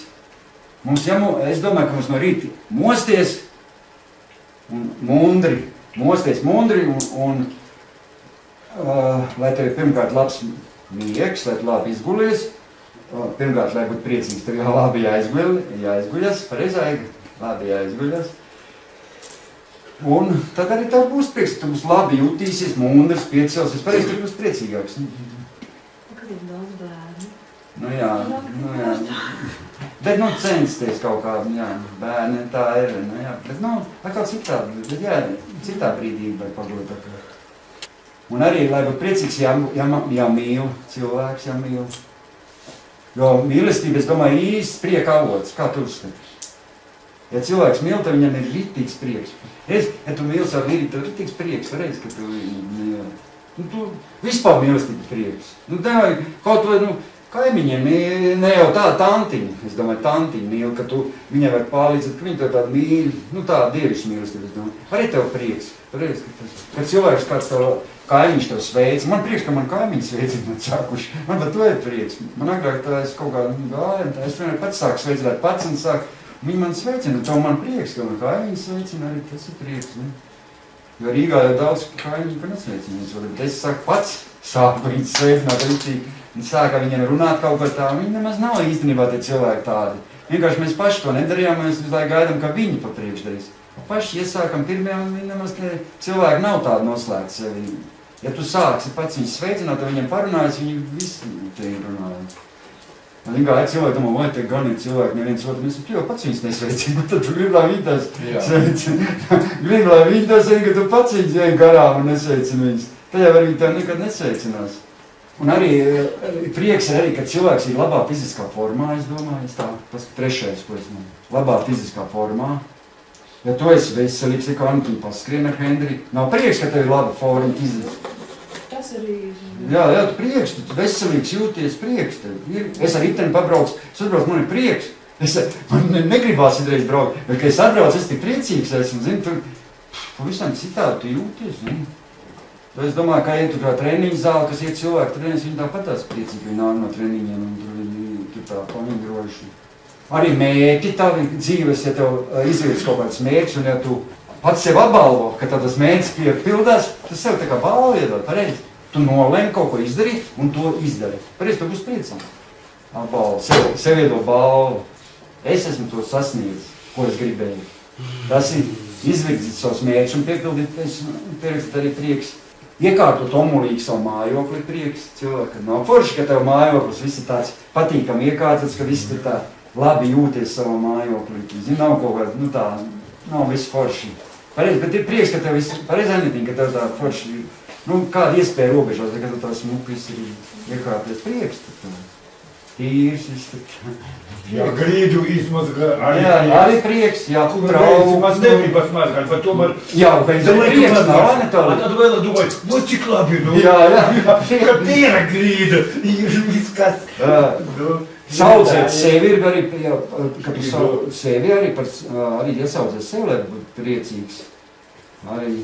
Es domāju, ka mums no rīta mosties mundri un lai tev ir pirmkārt labs miegs, lai tu labi izgulies. Pirmkārt, lai būtu priecīgs, tev jau labi jāizguļas, pareizāk, labi jāizguļas. Un tad arī tev būs prieks, tu būs labi jutīsies, mundrs, piecelsies, pareizi, tu būs priecīgāks. Kad ir daudz bērnu? Nu jā. Bet, nu, censties kaut kā, jā, bērni, tā ir, nu, jā. Bet, nu, atkal citā, bet, jā, citā brīdī vai pabūt tā kā. Un arī, lai būtu priecīgs, jāmīl cilvēks, jāmīl. Jo mīlestība, es domāju, īsts prieka avots, kā tu uzskati? Ja cilvēks mīl, tad viņam ir ritīgs prieks. Ja tu mīli savu vīri, tad ritīgs prieks, reiz, ka tu mīli. Nu, tu vispār mīlestības prieks. Nu, nevajag kaut vai, nu, kaimiņiem, ne jau tā tantiņa. Es domāju, tantiņa mīl, ka tu viņai var pārlīdzēt, ka viņi to tādu mīl, nu tā dievišķa mīlestība, es domāju. Arī tev prieks. Reiz, kad cilvēks kāds tev kaimiņš tev sveic. Man prieks, ka man kaimiņi sveicina sākuši. Man pat to ir prieks. Man agrāk tā es kaut kā gāju, tā es vienmēr pats sāku sveicināt pats un sāku. Viņi man sveicina, to man prieks, ka man kaimiņi sveicina, arī tas ir prieks. Ne? Jo Rīgā jau daudz kaimiņi, ka nesveicina. Bet es saku pats, sāku viņus sveicināt rītīgi. Un sāka viņiem runāt kaut par tā. Viņi nemaz nav īstenībā tie cilvēki tādi. Vienkārši mēs paši to nedarījām, mēs visu laiku gaidām, ka viņi pa priekš darīs. Paši iesākam pirmie, un viņi nemaz cilvēki nav tādi noslēgti sevi. Ja tu sāksi pats viņus sveicināt, tad viņiem parunājas, viņi visi te runājas. Man vienkārši cilvēki domā, vai te gan ir cilvēki, neviens otru, mēs jau pats viņus nesveicinu, tad tu gribi, lai viņi tās sveicina. Gribi, lai viņi tās sveicina, ka tu pats viņus vien garām un nesveicini viņus. Tad jau arī tev nekad nesveicinās. Un arī prieks ir arī, ka cilvēks ir labā fiziskā formā, es domāju, tas trešais, ko es domāju. Labā fiziskā formā. Ja tu esi veselīgs, ja kā tu paskrien ar Hendri, nav prieks, ka tev ir laba forma fiziski. Tas arī ir. Jā, tu prieks, tu veselīgs jūties prieks tev. Es ar riteni pabraucu, man ir prieks. Man negribās idreiz braukt, bet, kad es atbraucu, es tik priecīgs esmu, zini, tur pavisam citādi tu jūties, zini. Es domāju, ka iet tur kā treniņu zāli, kas iet cilvēku treniņus, viņi tāpat tās priecīgi, viņi nāk no treniņiem un tur viņi tā paņegrojuši. Arī mērķi tavi dzīves, ja tev izvirz kaut kāds mērķis, un ja tu pats sev apbalvo, ka tas mērķis piepildās, tas sev tā kā balvu iedod, pareizi. Tu nolēmi kaut ko izdarīt, un to izdari. Pareizi, tu būs priecams. Apbalvo, sev iedod balvu. Es esmu to sasniedzis, ko es gribēju. Tas ir izvirzīt savus mērķus un piepildīt arī prieks. Iekārtot omulīgi savu mājokli ir prieks cilvēkam. Nav forši, ka tev mājoklis viss ir tāds patīkami iekārtots, ka viss ir tā labi jūties savā mājoklī. Zini, nav kaut kāda, nu tā, nav viss forši. Pareizi, bet ir prieks, ka tev viss, pareizi anetiņ, ka tev tā forši, nu, kāda iespēja robežās, ka tev tā smuki viss ir iekārties prieks, tad tīrs, viss tad. Jā, grīdu izmazgā arī. Jā, arī prieks, jā, trauku. Maz negribas mazgāt, bet tomēr. Jā, bet prieks nav, Anatoli. Tad vēl domāju, nu, cik labi, nu. Jā. Ka tīra grīda, viss kas. Saudzēt sevi ir arī, kad tu sevi arī iesaudzēt sevi, lai būtu priecīgs. Arī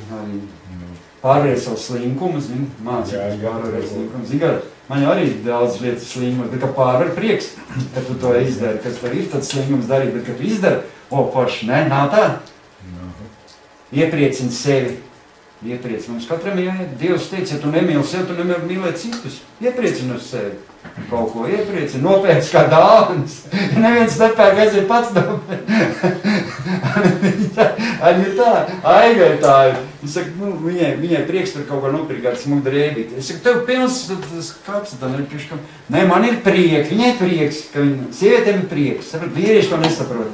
pārvarēt savu slinkumu, zini, mācīt pārvarēt slinkumu. Zini, man jau arī daudz lietas slinkums, bet ka pārvar prieks, ka tu to izdari, kas tev ir tāds slinkums darīt, bet ka tu izdari, forši, ne, nav tā? Iepriecini sevi. Iepriecini. Mums katram Dievs teica, ja tu nemīli sevi, tu nevar mīlēt citus. Iepriecini uz sevi. Kaut ko iepriecini, nopēc kā dāvanas. Neviens nepērk, aiziet pats nopēc. Arī tā, Aiga ir tā. Es saku, nu, viņai prieks tur kaut kā nopirkt smuku drēbīt. Es saku, tev pilns kāps, tā nepriekš, ka... Nē, man ir prieks, viņai prieks, ka sievietēm ir prieks. Saprot, vīrieši to nesaprot.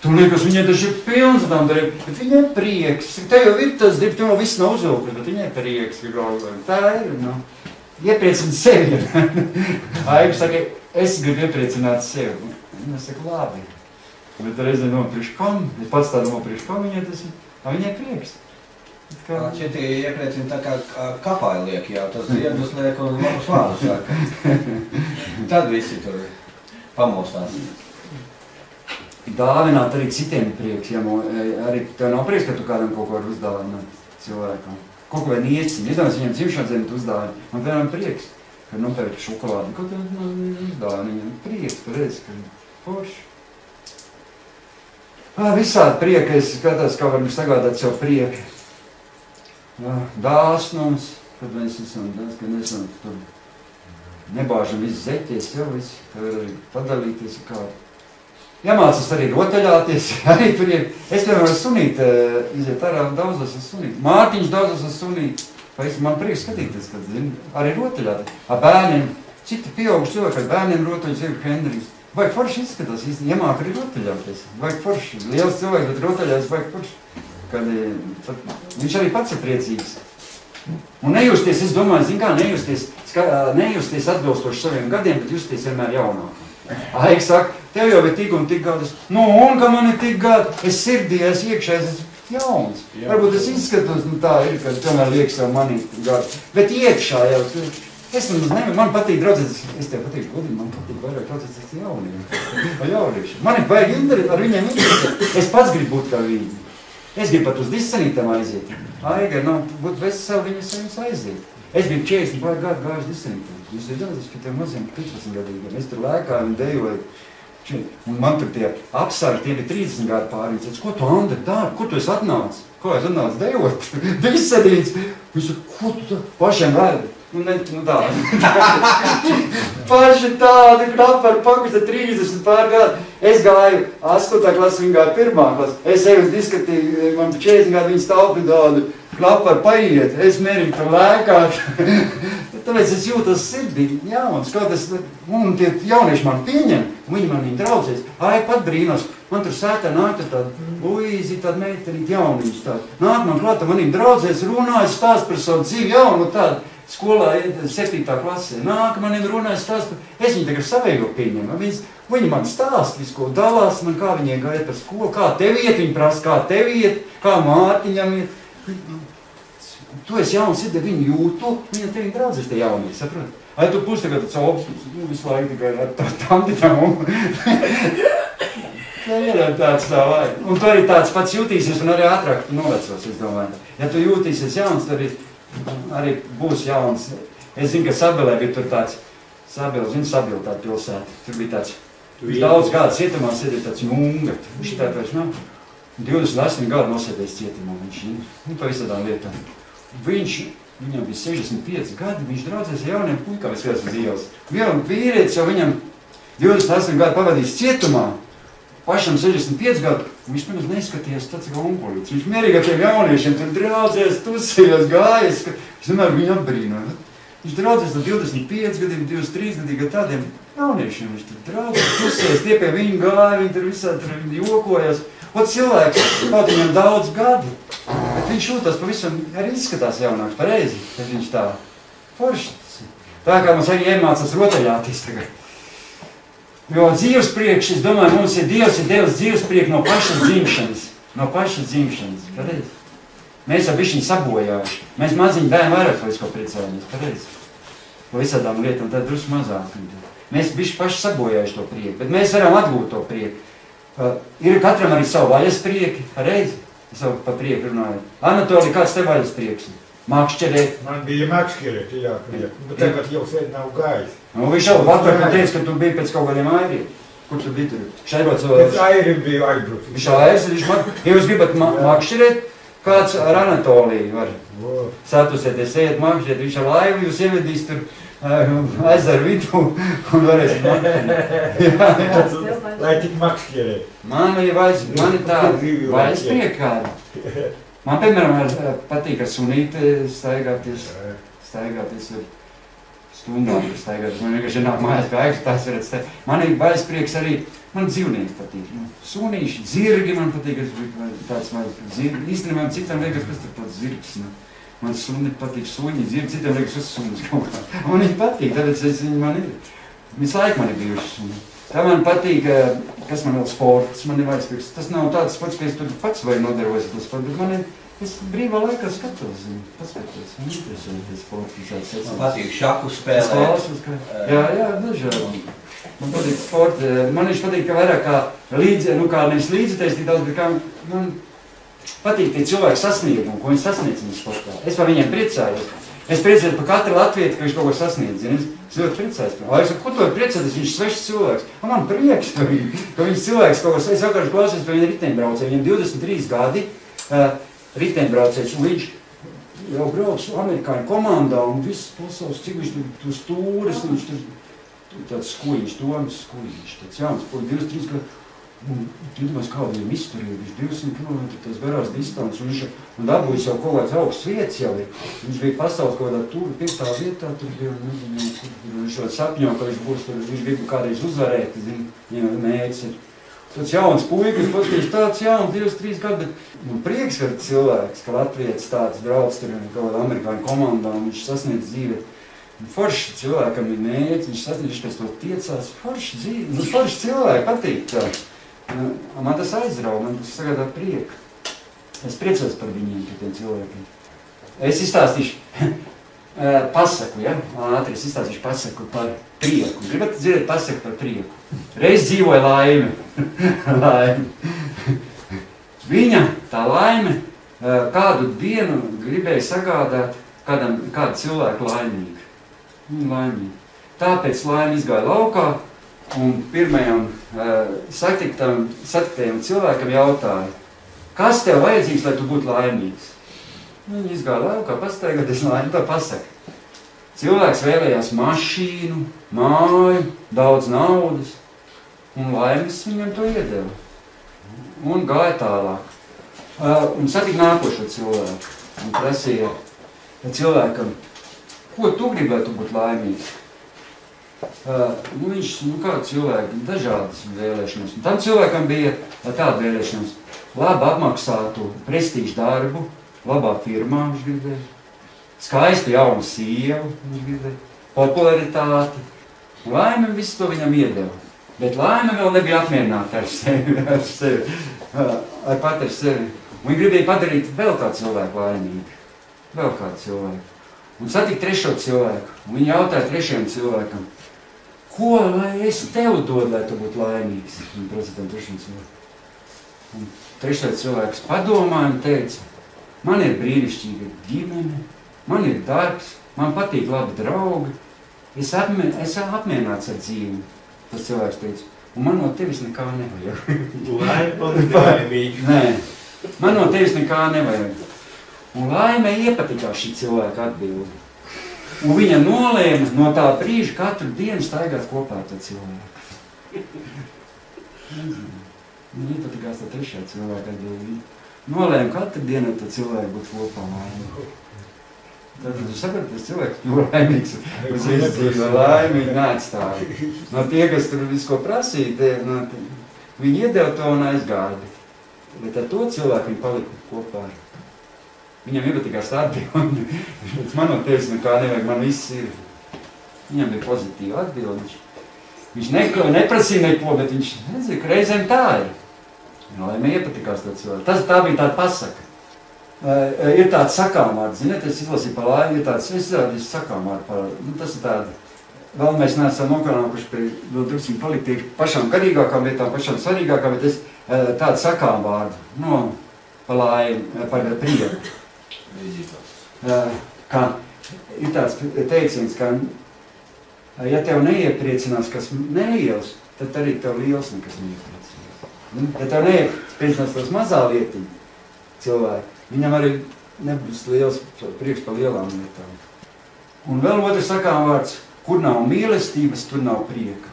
Tu liekas, viņai taču ir pilns tam drēbīt, bet viņai ir prieks. Es saku, tev jau ir tas drēbīt, tev viss nav uzvilkli, bet viņai ir prieks. Tā ir, nu. Iepriecini sevi. Aiga saka, es gribu iepriecināt sevi. Viņa saka, labi. Bet reizē nopriekš kom, es pats tādu nopriekš kom, viņai prieks. Šitie iepriecina tā kā kapāja liek jau, tas ziedus liek un labus vārdus saka. Tad visi tur pamostās. Dāvināt arī citiem prieks, ja arī tev nav prieks, ka tu kādam kaut ko var uzdāvināt cilvēkam. Kaut ko vien iecini, iedomājies viņam dzimšanas dienu uzdāvini. Man piemēram prieks, ka nopērk šokolādi. Kaut ko uzdāvini viņam prieks, tu redzi, ka forši. Visādi prieka, es skatās, kā varam sagādāt sev prieku. Dāsnums, kad mēs esam tur nebāžam visu zeķies, jau visu, ka var arī padalīties ar kādu. Jāmācas arī rotaļāties, arī priek. Es, piemēram, sunīt, iziet ārā daudzos ar sunīt. Mārtiņš daudzos ar sunīt. Man prieks skatīties, kad, zini, arī rotaļāties. Ar bērniem, citi pieauguši cilvēki ar bērniem rotaļas ir Hendrijs. Vajag forši izskatās, iemāk arī rotaļāties. Vajag forši, liels cilvēks, bet rotaļās vajag forši. Kad viņš arī pats ir priecīgs. Un nejusties, es domāju, zin kā, nejusties atbilstoši saviem gadiem, bet justies vienmēr jaunāk. Aigi saka, tev jau ir tik un tik gadi. Nu, un ka man ir tik gadi, es sirdī, es iekšā, es jauns. Varbūt es izskatos, nu tā ir, ka tomēr liekas jau manī gadi. Bet iekšā jau, es man patīk draudzēties, es tev patīk godīgi, man patīk vairāk draudzēties jauniešiem. Man ir vajag interēt, ar viņiem interēt. Es pats gribu būt kā viņi. Es gribu pat uz disenītām aiziet. Aiga, būt veseli, viņas aiziet. Es biju 40 gadu gājuši disenītām. Jūs redzat, ka tiem maziem 15 gadīgiem. Es tur lēkāju un dejoju. Un man tur tie apsāri, tie bija 30 gadu pāri. Viņš teica, ko tu, Andri, dari? Kur tu esi atnācis? Ko es atnācis dejot? Disenīts. Viņš teica, ko tu tā? Pašiem vērdi. Nu tā. Paši tādi knapi ar pakusta 30 pār gadu. Es gāju 8. klasi, viņa gāja 1. klasi. Es eju uz diskatīju, man 40 gadu viņa stāvpi tādu knapi ar paiet. Es mērīju par lēkāt. Tāpēc es jūtos sirdī jauns. Un tie jaunieši man pieņem, un viņi man draudzēs. Ai, pat brīnos. Man tur sētā nāk tāda Luīzi, tāda meitenīt jauniņš tāda. Nāk man klāta, manīm draudzēs runāja, stāst par savu dzīvi jaunu tādu. Skolā 7. klasē. Nāk, maniem runāja stāst par... Es viņu tagad savējo pieņemu. Viņi man stāst visu, ko dalās, man kā viņiem gāja par skolu, kā tev iet, viņi prasa, kā tev iet, kā Mārtiņam iet. Tu esi jauns, viņi jūtu, viņa tevi draudzēs tie jaunie, saprot? Ai, tu pusi tagad tāds visu laiku tikai ar tām. Ja ir tāds tā vajag. Un tu arī tāds pats jūtīsies un arī ātrāk novecos, es domāju. Ja tu jūtīsies jauns, tad arī būs jauns. Es zinu, ka Sabelē bija tur tāds, Sabela tāda pilsēta. Tur bija tāds, daudz gadu cietumā sēdēja tāds mungat. Viņš ir tāds, 28 gadu nosēdējis cietumā. Viņš pa visādām lietām. Viņam bija 65 gadi, viņš draudzēs ar jauniem puikām, es skatās uz ielas. Vienam vīrietis jau viņam 28 gadu pavadījis cietumā, pašam 65 gadu, viņš pirms neskatījās tāds kā onkulīts. Viņš mierīgi ar tiem jauniešiem tur draudzēs, tusījās, gājas, es vienmēr viņu apbrīnoju. Viņš draudzēs ar 25 gadiem, 23 gadīgi ar tādiem jauniešiem. Viņš tur draudzēs, tusījās, tie pie viņu gāja, viņi tur visā tur jokojās. Ot cilvēks, kaut viņam daudz gadu, bet viņš jūtas pavisam arī izskatās jaunāks, pareizi, kad viņš tā foršs. Tā kā mums arī iemācās rotaļāties tagad. Jo dzīves priekš, es domāju, mums ir Dievs dzīves priekš no pašas dzimšanas. No pašas dzimšanas, pareizi. Mēs jau bišķiņ sabojājuši. Mēs maziņi bērni vairāk līdz ko priecājamies, pareizi. Po visādām lietām, tad drusku mazāk. Mēs bišķi paši sabojājuši to prieku, bet mēs varam atgūt to prieku. Ir katram arī savu vaļas prieki, pareizi? Es jau pa prieku runāju. Anatolija, kāds tev vaļas prieks? Makšķerēt? Man bija makšķerēt, jā, prieku. Bet tagad jau sēd nav gājis. Nu, viņš jau vakar, kad teica, ka tu biji pēc kaut kādiem airiem. Kur tu biji tur? Šaibot savu... Pēc airiem biju aizbrukts. Viņš jau airs, ja jūs gribat makšķerēt, kāds ar Anatoliju var satusēties, ejiet makšķerēt, viņš ar laivu jūs ievedīs tur aizaru vidu un varēsim makšķerēt. Lai tik makšķerē. Man ir tāda vaļas prieka kāda. Man, piemēram, patīk ar sunīti staigāties ar stundām, staigāties. Man vienkārši nāk mājās pie aigas, tās varat staigāt. Man ir vaļas prieks arī, man dzīvnieki patīk. Sunīši, zirgi man patīk, tāds vaļas zirgi. Īstenībā citam liekas, kas tur tāds zirgs. Man suni patīk suņi, zirgi, citam liekas, kas sunis kaut kā. Man viņi patīk, tāpēc viņi man ir. Visu laiku man ir bijuši suni. Tā man patīk, kas man vēl sports, man ir vaļas prieks. Tas nav tāds sports, ka es tur pats vai nodarbojas ar to sportu, bet man ir, es brīvā laikā skatos, paskatos, man interesē tie sporti. Man patīk šaku spēlēt. Jā, dažādi. Man patīk sporti, man viņš patīk, ka vairāk kā nevis līdzitēs tik daudz, bet kā man patīk tie cilvēki sasniegumi, ko viņi sasniedz viņu sportā. Es par viņiem priecājos. Es priecājos par katru latvieti, ka viņš kaut ko sasniedz. Es ļoti priecājos. Es saku, ko to ir priecāties, viņš ir svešs cilvēks. Man prieks, ka viņš cilvēks kaut ko sasniedz. Es vakar klausos par viņu riteņbraucēju. Viņam 23 gadi riteņbraucējs, un viņš jau brauc amerikāņu komandā, un viss pasaules, cik viņš tur stūris, viņš tur tāds skuiņš, Toms skuiņš, tāds jauns, 23 gadi. Un iedomājos, kā viņam izturīja, viņš 200 km tās garās distances, un dabūjis jau kaut kāds augsts vietas jau ir. Viņš bija pasaules kaut kādā tur, 5. vietā, tur bija, nezinu, viņš jau sapņo, ka viņš būs tur, viņš grib kādreiz uzvarēt, viņam mērķis ir. Tāds jauns puikas, paskatījis tāds jauns, 2-3 gadi, bet prieks, ka cilvēks, ka Latvijas tāds brauc tur kaut kādā amerikāņu komandā, un viņš sasniedz dzīvi. Forši cilvēkam ir mērķis, viņš sasniedz, viņš pēc to tiecās, forši dzīvi, forši cilvēki patīk tā. Man tas aizrauga, man tas sagādā prieku. Es priecājos par viņiem, par tiem cilvēkiem. Es izstāstīšu pasaku, ja? Ātri es izstāstīšu pasaku par prieku. Gribat dzirdēt pasaku par prieku? Reiz dzīvoja laime. Laime. Viņa, tā laime, kādu dienu gribēja sagādāt kādu cilvēku laimīgu. Laimīgi. Tāpēc laime izgāja laukā. Un pirmajam satiktajam cilvēkam jautāja, kas tev vajadzīgs, lai tu būtu laimīgs? Viņi izgāja laukā, pastaigāties laimi, tā pasaka. Cilvēks vēlējās mašīnu, māju, daudz naudas, un laimes viņam to iedeva. Un gāja tālāk. Un satika nākošo cilvēku. Un prasīja cilvēkam, ko tu gribi, lai tu būtu laimīgs? Viņš, kādu cilvēku, dažādas vēlēšanas. Un tam cilvēkam bija tāda vēlēšanas, labi apmaksātu prestīžu darbu, labā firmā viņš gribēja, skaistu jaunu sievu viņš gribēja, popularitāti. Laime visu to viņam iedeva, bet laime vēl nebija apmierināta ar sevi, ar pat ar sevi. Un viņi gribēja padarīt vēl kādu cilvēku laimīgu, vēl kādu cilvēku. Un satika trešo cilvēku, un viņi jautāja trešajam cilvēkam, ko lai es tev dodu, lai tu būtu laimīgs? Un prasītam trešajam cilvēkam. Un trešais cilvēks padomāja un teica, man ir brīnišķīga ģimene, man ir darbs, man patīk labi draugi, es apmierināts ar dzīvi. Tas cilvēks teica, un man no tevis nekā nevajag. Laimīgi. Nē, man no tevis nekā nevajag. Un laime iepatikās šī cilvēka atbildi. Un viņa nolēma no tā brīža katru dienu staigāt kopā ar to cilvēku. Viņa iepatikās tā trešā cilvēka atbildi. Nolēma katru dienu ar to cilvēku būt kopā laimi. Tad jūs saprotat, tas cilvēks ļoti laimīgs. Uz visu dzīvi laimi viņa neatstāja. No tie, kas tur visu ko prasīja, viņi iedeva to un aizgāja. Bet ar to cilvēku viņi palika kopā. Viņam iepatikās atbildi. Man no tevis nekā nevajag, man viss ir. Viņam bija pozitīva atbildi. Viņš neprasīja neko, bet viņš nezinu, ka reizēm tā ir. Lai man iepatikās tā cilvēku. Tā bija tāda pasaka. Ir tāds sakāmvārds, ziniet, es izlasīju par laimi, ir tāds, es izrādīju sakāmvārdu par, tas ir tāda, vēl mēs neesam nokārnākuši pie, vēl drusku palikt tie pašām garīgākām lietām, pašām svarīgākām, bet es tādu sakāmvārdu, par laimi, par prieku. Kā ir tāds teiciens, ka, ja tev neiepriecinās kas neliels, tad arī tev liels nekas neiepriecinās. Ja tev neiepriecinās tās mazā lietiņa cilvēki, viņam arī nebūs liels prieks par lielām lietām. Un vēl otrs sakāmvārds, kur nav mīlestības, tur nav prieka.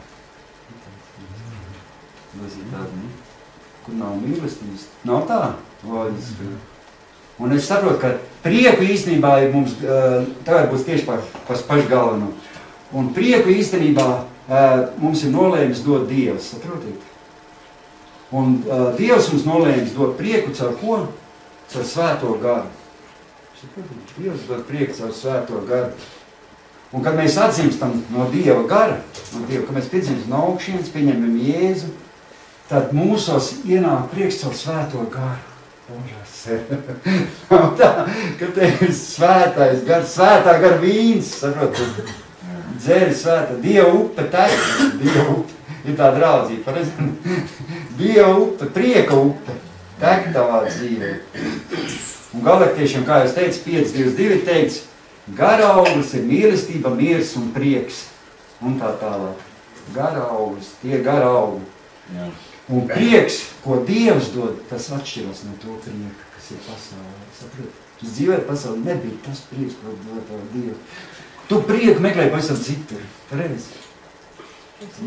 Kur nav mīlestības, nav tā loģiski. Un es saprotu, ka prieku īstenībā ir mums, tagad būs tieši par pašu galveno. Un prieku īstenībā mums ir nolēmis dot Dievs, saprotiet? Un Dievs mums nolēmis dot prieku caur ko? Caur svēto garu. Saprotiet? Dievs dot prieku caur svēto garu. Un kad mēs atzimstam no Dieva gara, kad mēs piedzimstam no augšienes, pieņemam Jēzu, tad mūsos ienāk prieks caur svēto garu. Tā, ka te ir svētais gars, svētā gara vīns, saprotat, dzēri svētā, Dieva upe tek, Dieva upe, ir tā draudzība, pareizi, Dieva upe, prieka upe, tek tavā dzīvē. Un galaktiešiem, kā jūs teicu, 5.22 teica, gara auglis ir mīlestība, miers un prieks, un tā tālāk. Gara auglis, tie gara augļi. Jā. Un prieks, ko Dievs dod, tas atšķiras no to prieka, kas ir pasaulē. Saprot? Tas dzīvē pasaulē nebija tas prieks, ko dod Dievs. Tu prieku meklēji pavisam citur. Pareizi.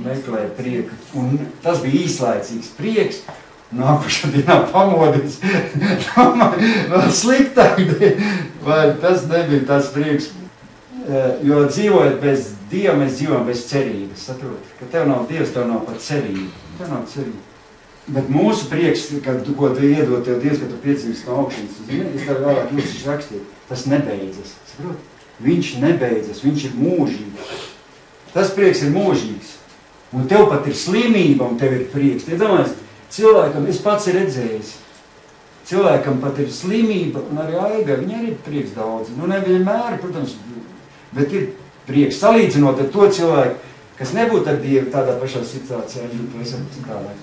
meklē prieku. Un tas bija īslaicīgs prieks. Nākušā dienā pamodies. Vēl sliktāk. Vai tas nebija tas prieks. Jo dzīvojot bez Dieva, mēs dzīvojam bez cerības. Saproti, ka tev nav Dievs, tev nav pat cerība. Tev nav cerība. Bet mūsu prieks, kad ko tu iedod tev Dievs, ka tu piedzīvis no augšanas. Es tev vēlāk jūs rakstīt. Tas nebeidzas. Saproti? Viņš nebeidzas. Viņš ir mūžīgs. Tas prieks ir mūžīgs. Un tev pat ir slimība un tev ir prieks. Tie domājas, cilvēkam, es pats ir redzējis. Cilvēkam pat ir slimība un arī aiga. Viņa arī ir prieks daudz. Nu, nevienmēr, protams, bet ir prieks. Salīdzinot ar to cilvēku, kas nebūtu ar Dievu tādā pašā situācijā, pavisam citādāk.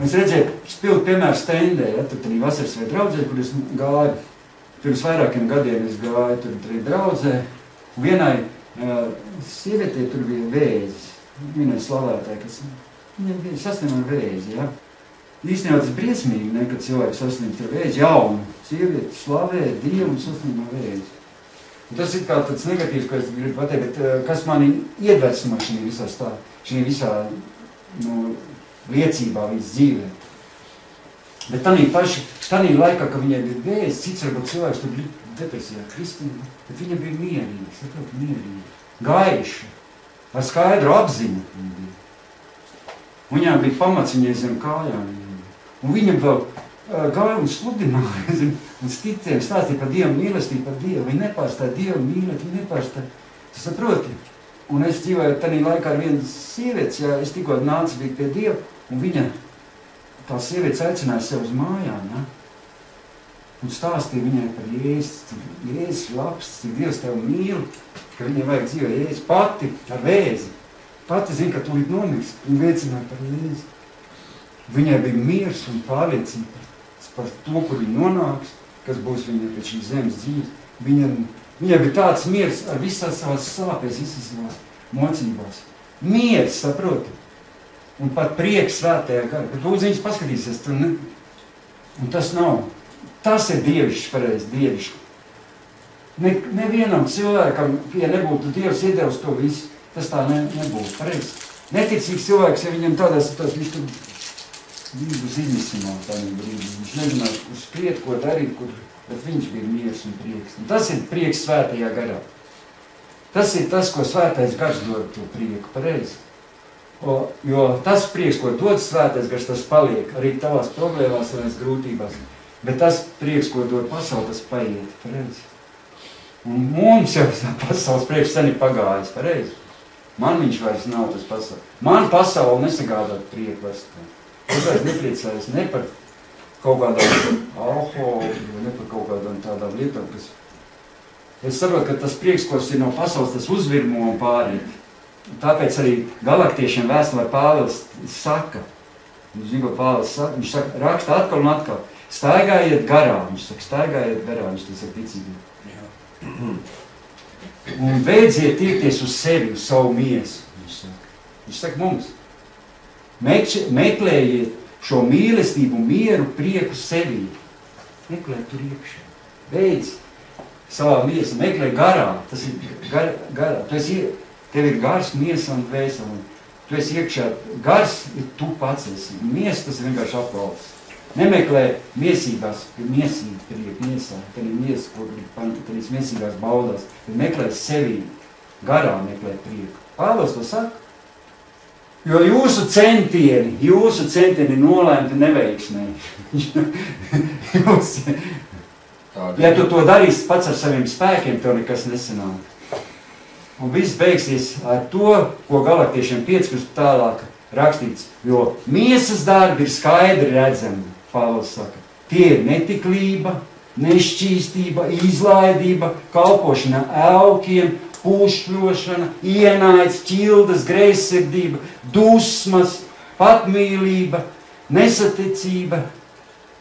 Es redzēju, spildu piemēru Stendē, ja, tur arī vasaras vai draudzē, kur es gāju. Pirms vairākiem gadiem es gāju tur arī draudzē. Vienai sievietei tur bija vēzis. Vienai slavētāji, kas viņai saslimā vēzi, ja. Īstenībā tas briesmīgi, ne, kad cilvēks saslimst ar vēzi, jaunu sievieti slavē Dievu un saslimā vēzi. Un tas ir kā tāds negatīvs, ko es gribu pateikt, bet kas mani iedvesmo šī visā liecībā, viņas dzīvē. Bet tanī laikā, kad viņai bija vēzis, cits varbūt cilvēks tur bija depresijā, kristīnā, bet viņa bija mierīga, gaiša, ar skaidru apziņu viņa bija. Viņā bija pamats viņai zem kājām. Un viņa vēl gāja un sludināja, un ticēja, stāstīja par Dievu mīlestību, par Dievu. Viņa nepārstāja Dievu mīlēt, viņa nepārstāja. Tu saproti? Un es dzīvoju tanī laikā ar vienu sievietes, ja es tikko nācu bija pie Dieva, un viņa, tā sievietes aicināja sev uz mājām, ja? Un stāstīja viņai par Jēzus labs, cik Dievs tev mīl, ka viņai vajag dzīvē Jēzus pati ar vēzi. Pati zina, ka tūlīt nomirs, viņa liecināja par Jēzu. Viņai bija miers un pārliecība par to, kur viņa nonāks, kas būs viņa pēc šīs zemes dzīves. Viņai bija tāds miers ar visās savās sāpēs, visās savās mocībās. Miers, saproti? Un pat prieks svētajā garā. Bet lūdzu viņas paskatīsies, tur ne. Un tas nav. Tas ir dievišķi, pareizi, dievišķi. Nevienam cilvēkam, ja nebūtu Dievs iedevis to visu, tas tā nebūtu, pareizi. Neticīgs cilvēks, ja viņam tādā situācijā, viņš tur būs izmisimā tādā brīdī. Viņš nezināja, kur skriet, ko darīt, bet viņš bija miers un prieks. Un tas ir prieks svētajā garā. Tas ir tas, ko svētais gars dod to prieku, pareizi. Jo tas prieks, ko dod svētais gars, tas paliek arī tavās problēmās, tavās grūtībās. Bet tas prieks, ko dod pasauli, tas paiet, pareizi. Un mums jau pasaules prieks sen ir pagājis, pareizi. Man viņš vairs nav tas pasauli. Man pasauli nesagādāt prieku vairs. Es vairs nepriecājos ne par kaut kādām alkoholu, ne par kaut kādām tādām lietām, kas... Es saprotu, ka tas prieks, ko ir no pasaules, tas uzvirmo un pāriet. Tāpēc arī galaktiešiem vēstulē Pāvils saka, viņš saka, raksta atkal un atkal, staigājiet garā, viņš saka, staigājiet garā, viņš tas ir ticīgi. Un beidziet tiekties uz sevi, uz savu miesu, viņš saka mums. Meklējiet šo mīlestību, mieru, prieku sevī. Meklējiet tur iekšā. Beidz savā miesā, meklē garā. Tas ir garā. Tev ir gars, miesa un dvēsele. Tu esi iekšā. Gars ir tu pats esi. Miesa tas ir vienkārši apvalds. Nemeklē miesīgās, miesīgi prieku, miesā. Tad ir miesa, ko tad ir miesīgās baudās. Tad meklē sevī. Garā meklē prieku. Pāvils to saka. Jo jūsu centieni nolēmti neveiksmē. Ja tu to darīsi pats ar saviem spēkiem, tev nekas nesanāk. Un viss beigsies ar to, ko galaktiešiem 5 tālāk rakstīts. Jo miesas darbi ir skaidri redzami, Pāvils saka. Tie ir netiklība, nešķīstība, izlaidība, kalpošana elkiem, pūšļošana, ienaids, ķildas, greizsirdība, dusmas, patmīlība, nesaticība,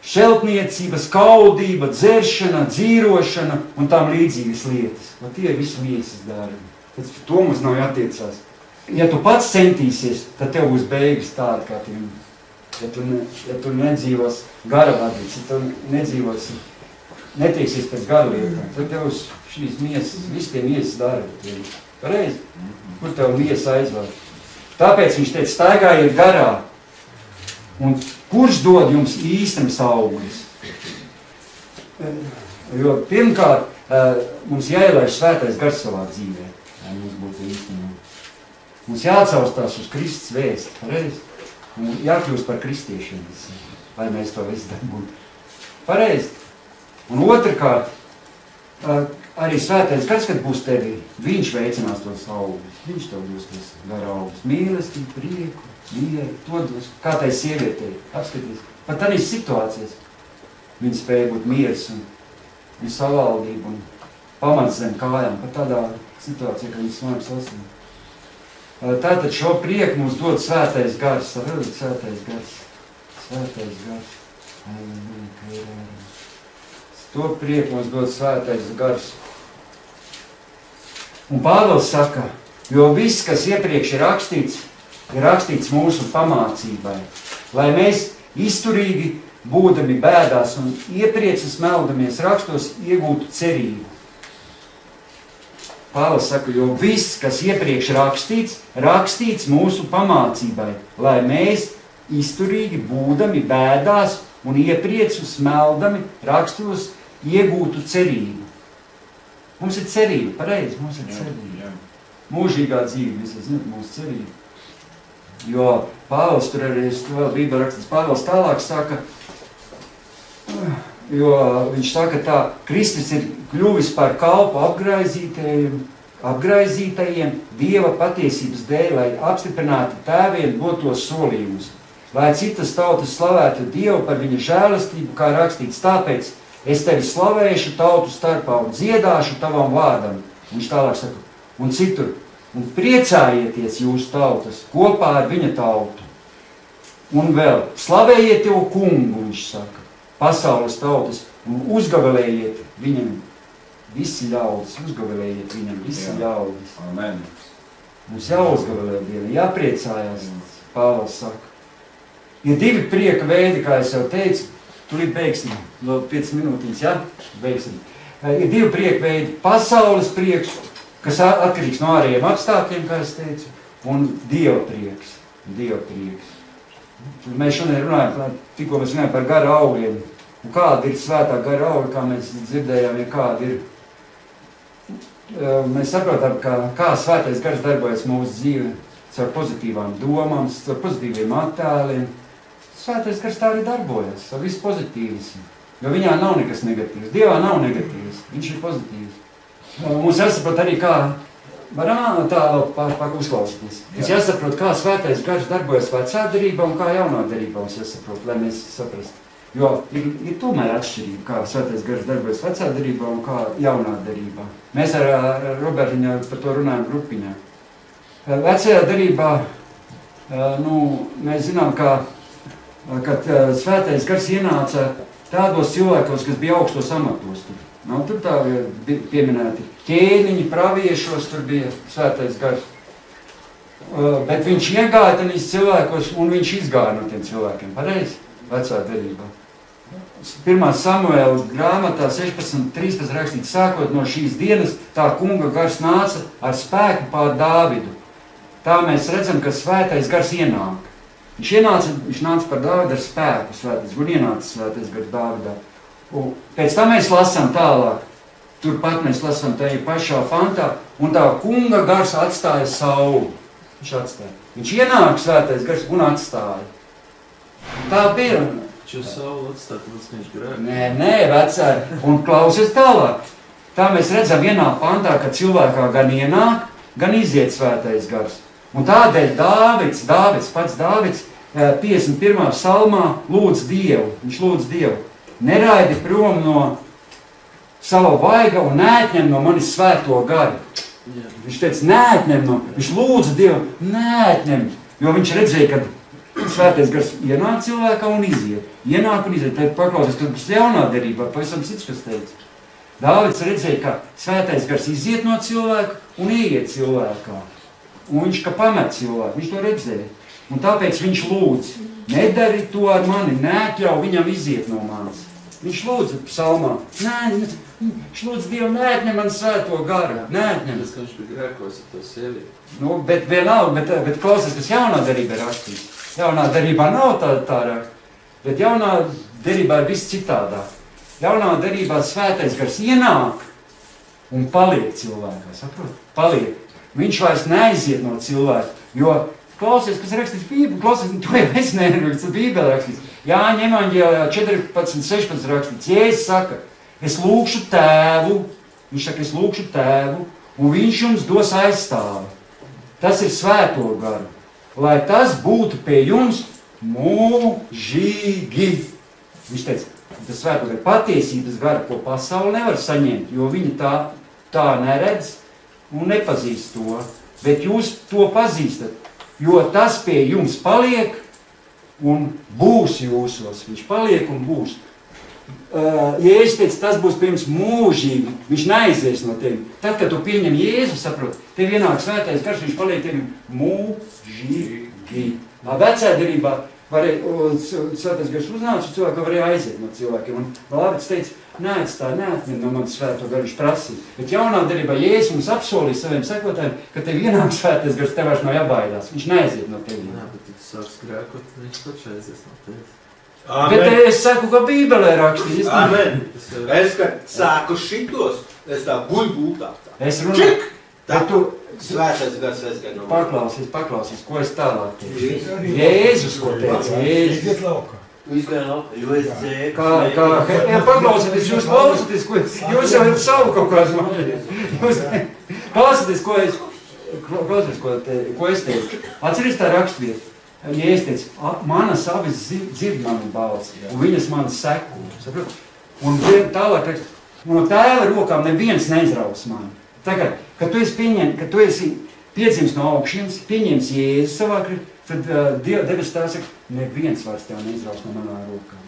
šeltniecība, skaudība, dzeršana, dzīrošana un tām līdzīgas lietas. Tie ir visi miesas darbi. Tad to mums nav jātiecās. Ja tu pats centīsies, tad tev būs beigas tāda, kā tiem. Ja tu nedzīvos gara vadīts, ja tu netieksies pēc gara lietām, tad tev uz šīs miesas, visi tie miesas darbi. Pareizi? Kur tev miesa aizvēr? Tāpēc viņš teica, staigājiet garā. Un kurš dod jums īstenas augļus? Jo pirmkārt, mums jāielaiž svētais gars savā dzīvē, lai mums būtu īstenība. Mums jāatsaustās uz Kristus vēsti, pareizi? Un jākļūst par kristiešiem, lai mēs to visu būtu. Pareizi. Un otrkārt, arī svētais gars, kad būs tevī, viņš veicinās tos augļus. Viņš tev dos tos gara augļus. Mīlestību, prieku, mieru, to dos. Kā tai sievietei, apskatīs. Pat tādīs situācijas. Viņa spēja būt miers un savaldība un pamats zem kājām. Pat tādā situācijā, kad viņa smājas lasīja. Tātad šo prieku mums dod svētais gars. Svētais gars. Svētais gars. To prieku mums dod svētais gars. Un Pāvils saka, jo viss, kas iepriekš ir rakstīts mūsu pamācībai, lai mēs izturīgi būdami bēdās un ieprieces meldamies rakstos iegūtu cerību. Pāvils saka, jo viss, kas iepriekš rakstīts mūsu pamācībai, lai mēs izturīgi būdami bēdās un iepriecus meldami rakstos iegūtu cerību. Mums ir cerība, pareizi, mums ir cerība. Mūžīgā dzīve, mēs zināt, mūsu cerība. Jo Pāvils tur arī, vēl Bībelē rakstīts, Pāvils tālāk saka, jo viņš saka tā, Kristus ir kļuvis par kalpu apgraizītajiem Dieva patiesības dēļ, lai apstiprinātu tēviem dotos solījumus, lai citas tautas slavētu Dievu par viņa žēlastību, kā rakstīts, tāpēc es tevi slavēšu tautu starpā un dziedāšu tavam vārdam. Viņš tālāk saka, un citur, un priecājieties jūsu tautas kopā ar viņa tautu. Un vēl, slavējiet tev kungu, viņš saka, pasaules tautas, un uzgavilējiet viņam visi ļaudis, uzgavilējiet viņam visi ļaudis. Amen. Mums jāuzgavilē Dievu, jāpriecājās, Pāvils saka. Ir divi prieka veidi, kā es jau teicu, tūlīt beigsim, vēl 5 minūtiņas, ja? Beigsim. Ir divi prieka veidi, pasaules prieks, kas atkarīgs no ārējiem apstākļiem, kā es teicu, un Dieva prieks. Dieva prieks. Mēs šodien runājam, tikko mēs runājam par gara augļiem. Un kāda ir svētā gara augļa, kā mēs dzirdējām, ja kāda ir. Mēs saprotam, kā svētais gars darbojas mūsu dzīve, caur pozitīvām domām, caur pozitīviem attēliem. Svētais gars tā arī darbojas, ar visu pozitīvismu. Jo viņā nav nekas negatīvs. Dievā nav negatīvs, viņš ir pozitīvs. Mums jāsaprot arī, kā varam tā uzklausīties. Mums jāsaprot, kā svētais gars darbojas vecā derībā un kā jaunā derībā mums jāsaprot, lai mēs saprastu. Jo ir tomēr atšķirība, kā svētais gars darbojas vecā derībā un kā jaunā derībā. Mēs ar Robertiņu par to runājam grupiņā. Vecajā derībā, mēs zinām, kad svētais gars ienāca tādos cilvēkos, kas bija augstos amatos. Tur tā pieminēti ķēniņi, praviešos, tur bija svētais gars. Bet viņš iegāja tādīs cilvēkos un viņš izgāja no tiem cilvēkiem. Pareizi? Vecā derībā. 1. Samuēla grāmatā 16.13 rakstīts, sākot no šīs dienas, tā kunga gars nāca ar spēku pār Dāvidu. Tā mēs redzam, ka svētais gars ienāk. Viņš nāca par Dāvidu ar spēku svētais, un ienāca svētais gars Dāvidā. Un pēc tam mēs lasām tālāk, turpat mēs lasām tajā pašā pantā, un tā kunga gars atstāja Saulu. Viņš atstāja. Viņš ienāk svētais gars un atstāja. Tā bija. Šo Saulu atstāt, viņš grēk. Nē, vecāri. Un klausies tālāk. Tā mēs redzam vienā pantā, ka cilvēkā gan ienāk, gan iziet svētais gars. Un tādēļ pats Dāvids 51. psalmā lūdz Dievu. Viņš lūdz Dievu. Neraidi prom no sava vaiga un neatņem no manis svēto garu. Viņš teica, viņš lūdza Dievu, neatņem, jo viņš redzēja, ka svētais gars ienāk cilvēkā un iziet. Tad paklausies, kad būs jaunā derībā, pavisam cits, kas teica. Dāvids redzēja, ka svētais gars iziet no cilvēka un ieiet cilvēkā. Un viņš, ka pamet cilvēku, viņš to redzēja. Un tāpēc viņš lūdz, nedari to ar mani, neatļauj viņam iziet no manis. Viņš lūdza psalmā, Lūdzu Dievu, neatņem man svēto garu, neatņem. Tas, ka viņš bija grēkos ar to sievieti. Nu, bet vienalga, bet klausies, kas jaunā derībā ir rakstīts. Jaunā derībā nav tā raksta, bet jaunā derībā ir viss citādāk. Jaunā derībā svētais gars ienāk un paliek cilvēkā, saprot? Paliek. Viņš vairs neaiziet no cilvēka, jo klausies, kas rakstīts Bībelē, klausies, to jau es nerakstu, Bībelē rakstīts. Jāņa evaņģēlijā 14:16 rakstīts, Jēzus saka, es lūkšu tēvu, viņš saka, es lūkšu tēvu, un viņš jums dos aizstāvi. Tas ir svēto garu, lai tas būtu pie jums mūžīgi. Viņš teica, tas svēto garu patiesības garu, ko pasauli nevar saņemt, jo viņi tā neredz un nepazīst to, bet jūs to pazīstat, jo tas pie jums paliek un būs jūsos. Viņš paliek un būs. Jēzus teica, tas būs pie jums mūžīgi, viņš neaizies no tevi. Tad, kad tu pieņem Jēzu, saprot, tev ienāk svētais gars, viņš paliek tevi mūžīgi. Vecā derībā svētais gars uznāca, un cilvēki varēja aiziet no cilvēkiem. Un Lāvits teica, neatņem no manis svēto garu, viņš prasīja. Bet jaunā derībā Jēzus mums apsolīja saviem sekotājiem, ka tev ienāk svētais gars, tev vairs nav jābaidās. Viņš neaiziet no tevi. Jā, bet tu sāks grēkot, viņš taču aizies no tevis. Amen. Bet es saku, ka Bībelē rakstīts. Amen. Es, kad sāku šitos, es tā guļu tā. Es runāju. Tā tu svētais gars aizgāja no manis. Paklausies, ko es tālāk teicu. Jēzus, ko teica, Jēzus. Iet laukā. Tu izgāja laukā, jo es dzēku. Paklausieties, jūs klausieties, ko jūs jau esat savu kaut kāds mani. Klausieties, ko es teicu. Atceries tā rakstvieta. Jēzus teica, manas avis dzird manu balsi, un viņas manas seko. Saprot? Un tālāk, no tēva rokām neviens neizraus mani. Tagad, kad tu esi piedzimis no augšienes, pieņems Jēzu savā kristā, tad debes tēvs saka, neviens vairs tev neizraus no manām rokām.